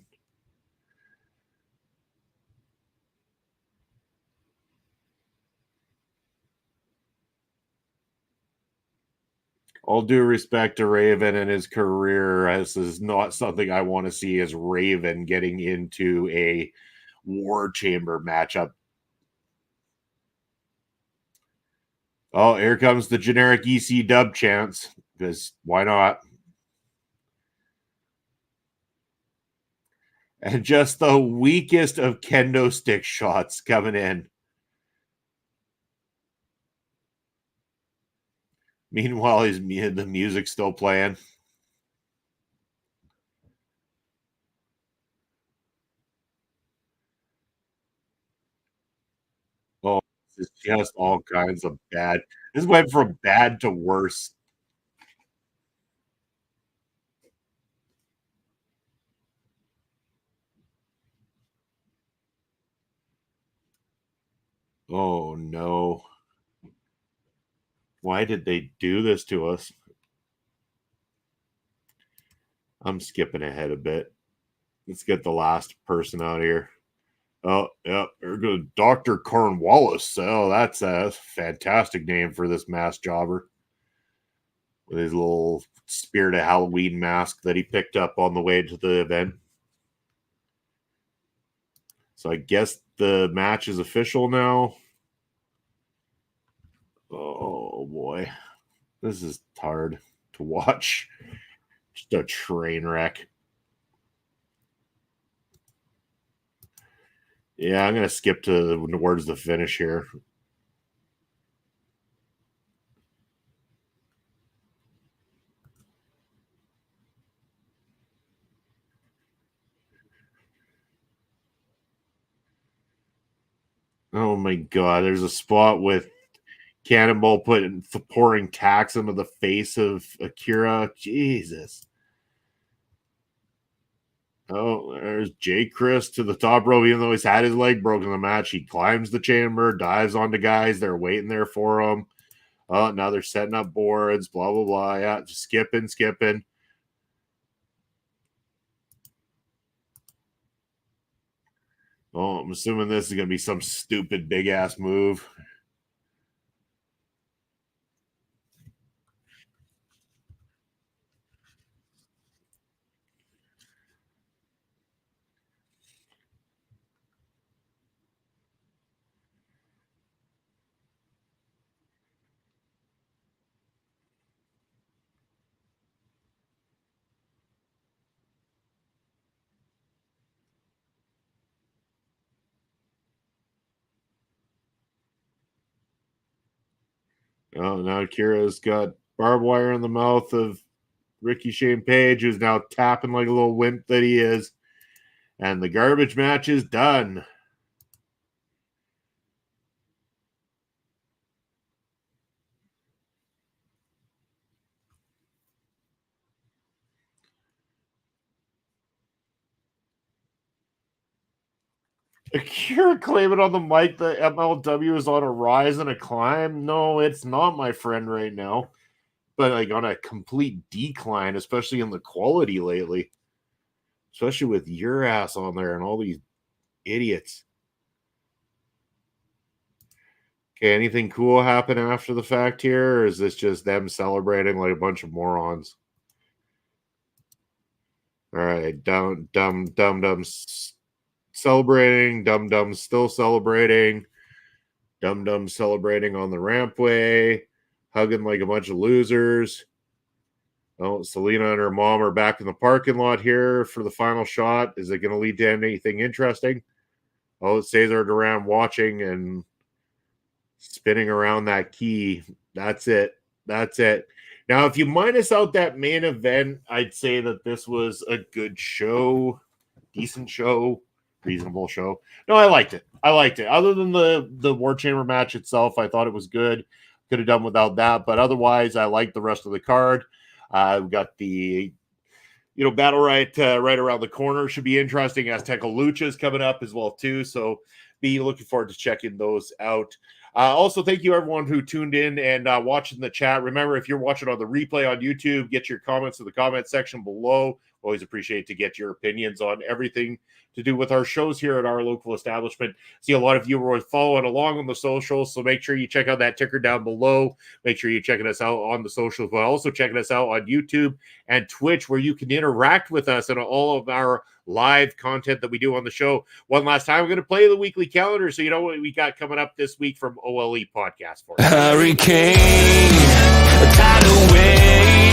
All due respect to Raven and his career, this is not something I want to see as Raven getting into a War Chamber matchup. Oh, here comes the generic EC dub chance, because why not? And just the weakest of kendo stick shots coming in. Meanwhile, the music's still playing. Oh, it's just all kinds of bad. This went from bad to worse. Oh no. Why did they do this to us? I'm skipping ahead a bit. Let's get the last person out here. Oh, yeah, there goes Dr. Cornwallis. Oh, that's a fantastic name for this mask jobber. With his little Spirit of Halloween mask that he picked up on the way to the event. So I guess the match is official now. Oh boy. This is hard to watch. Just a train wreck. Yeah, I'm going to skip towards the finish here. Oh my god, there's a spot with Cannonball pouring tacks into the face of AKIRA. Jesus. Oh, there's Jay Chris to the top rope. Even though he's had his leg broken in the match, he climbs the chamber, dives onto guys. They're waiting there for him. Oh, now they're setting up boards, blah, blah, blah. Yeah, just skipping. Oh, I'm assuming this is going to be some stupid big-ass move. Oh, now Kira's got barbed wire in the mouth of Ricky Shane Page, who's now tapping like a little wimp that he is. And the garbage match is done. AKIRA claiming on the mic that MLW is on a rise and a climb. No, it's not, my friend, right now. But like on a complete decline, especially in the quality lately. Especially with your ass on there and all these idiots. Okay, anything cool happen after the fact here, or is this just them celebrating like a bunch of morons? All right, dumb celebrating, dum still celebrating, dum celebrating on the rampway, hugging like a bunch of losers. Oh, Salina and her mom are back in the parking lot here for the final shot. Is it going to lead to anything interesting? Oh, Cesar Duran watching and spinning around that key. That's it. Now, if you minus out that main event, I'd say that this was a good show, decent show, reasonable show. No, I liked it. Other than the War Chamber match itself, I thought it was good. Could have done without that, but otherwise, I liked the rest of the card. We've got the Battle right around the corner. Should be interesting. Azteca Lucha is coming up as well too, so be looking forward to checking those out. Also, thank you everyone who tuned in and watching the chat. Remember, if you're watching on the replay on YouTube, get your comments in the comment section below. Always appreciate to get your opinions on everything to do with our shows here at our local establishment. See a lot of you were following along on the socials, so make sure you check out that ticker down below. Make sure you're checking us out on the socials, but also checking us out on YouTube and Twitch, where you can interact with us and all of our live content that we do on the show. One last time, I'm going to play the weekly calendar, so you know what we got coming up this week from OLE Podcast for you. Hurricane, a tidal wave.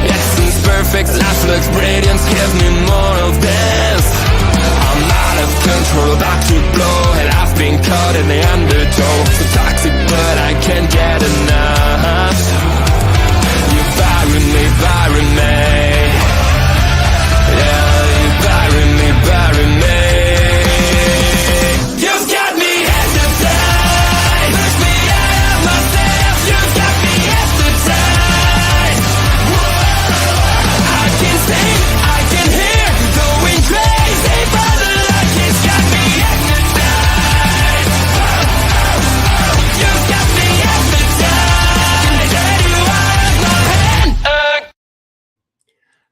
Essence perfect, life looks brilliant. Give me more of this. I'm out of control, about to blow, and I've been caught in the undertow. So toxic, but I can't get enough. You're firing me. Yeah, you're firing me. You've got me hypnotized. Push me out of myself. You've got me hypnotized. Whoa. I can see, I can hear, going crazy for the light. It's got me hypnotized. You've got me hypnotized. Can I get you out of my head?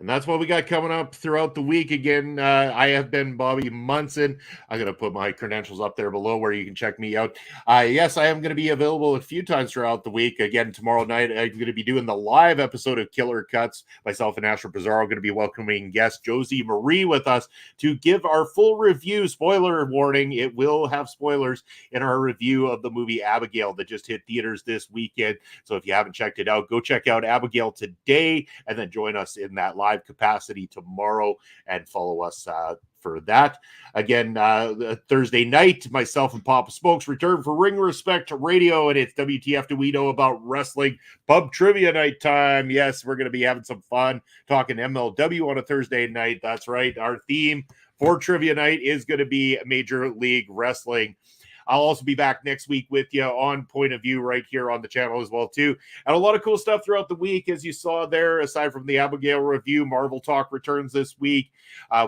And that's what we got coming up throughout the week. Again, I have been Bobby Munson. I'm going to put my credentials up there below where you can check me out. Yes, I am going to be available a few times throughout the week. Again, tomorrow night, I'm going to be doing the live episode of Killer Cuts. Myself and Astro Pizarro are going to be welcoming guest Josie Marie with us to give our full review. Spoiler warning, it will have spoilers in our review of the movie Abigail that just hit theaters this weekend. So if you haven't checked it out, go check out Abigail today and then join us in that live capacity tomorrow and follow us for that. Again, Thursday night, myself and Papa Smokes return for Ring Respect Radio, and it's WTF Do We Know About Wrestling Pub Trivia Night time. Yes, we're going to be having some fun talking MLW on a Thursday night. That's right. Our theme for Trivia Night is going to be Major League Wrestling. I'll also be back next week with you on Point of View right here on the channel as well, too. And a lot of cool stuff throughout the week, as you saw there, aside from the Abigail review. Marvel Talk returns this week.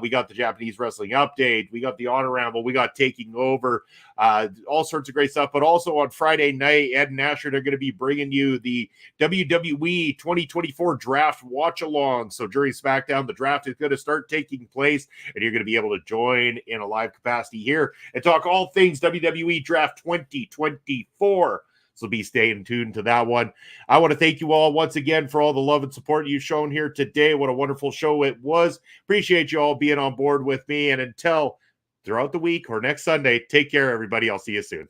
We got the Japanese Wrestling Update. We got the Honor Ramble. We got Taking Over. All sorts of great stuff. But also on Friday night, Ed and Asher, they're going to be bringing you the WWE 2024 Draft Watch-Along. So during SmackDown, the draft is going to start taking place, and you're going to be able to join in a live capacity here and talk all things WWE Draft 2024. So be staying tuned to that one. I want to thank you all once again for all the love and support you've shown here today. What a wonderful show it was. Appreciate you all being on board with me. And until throughout the week or next Sunday, take care, everybody. I'll see you soon.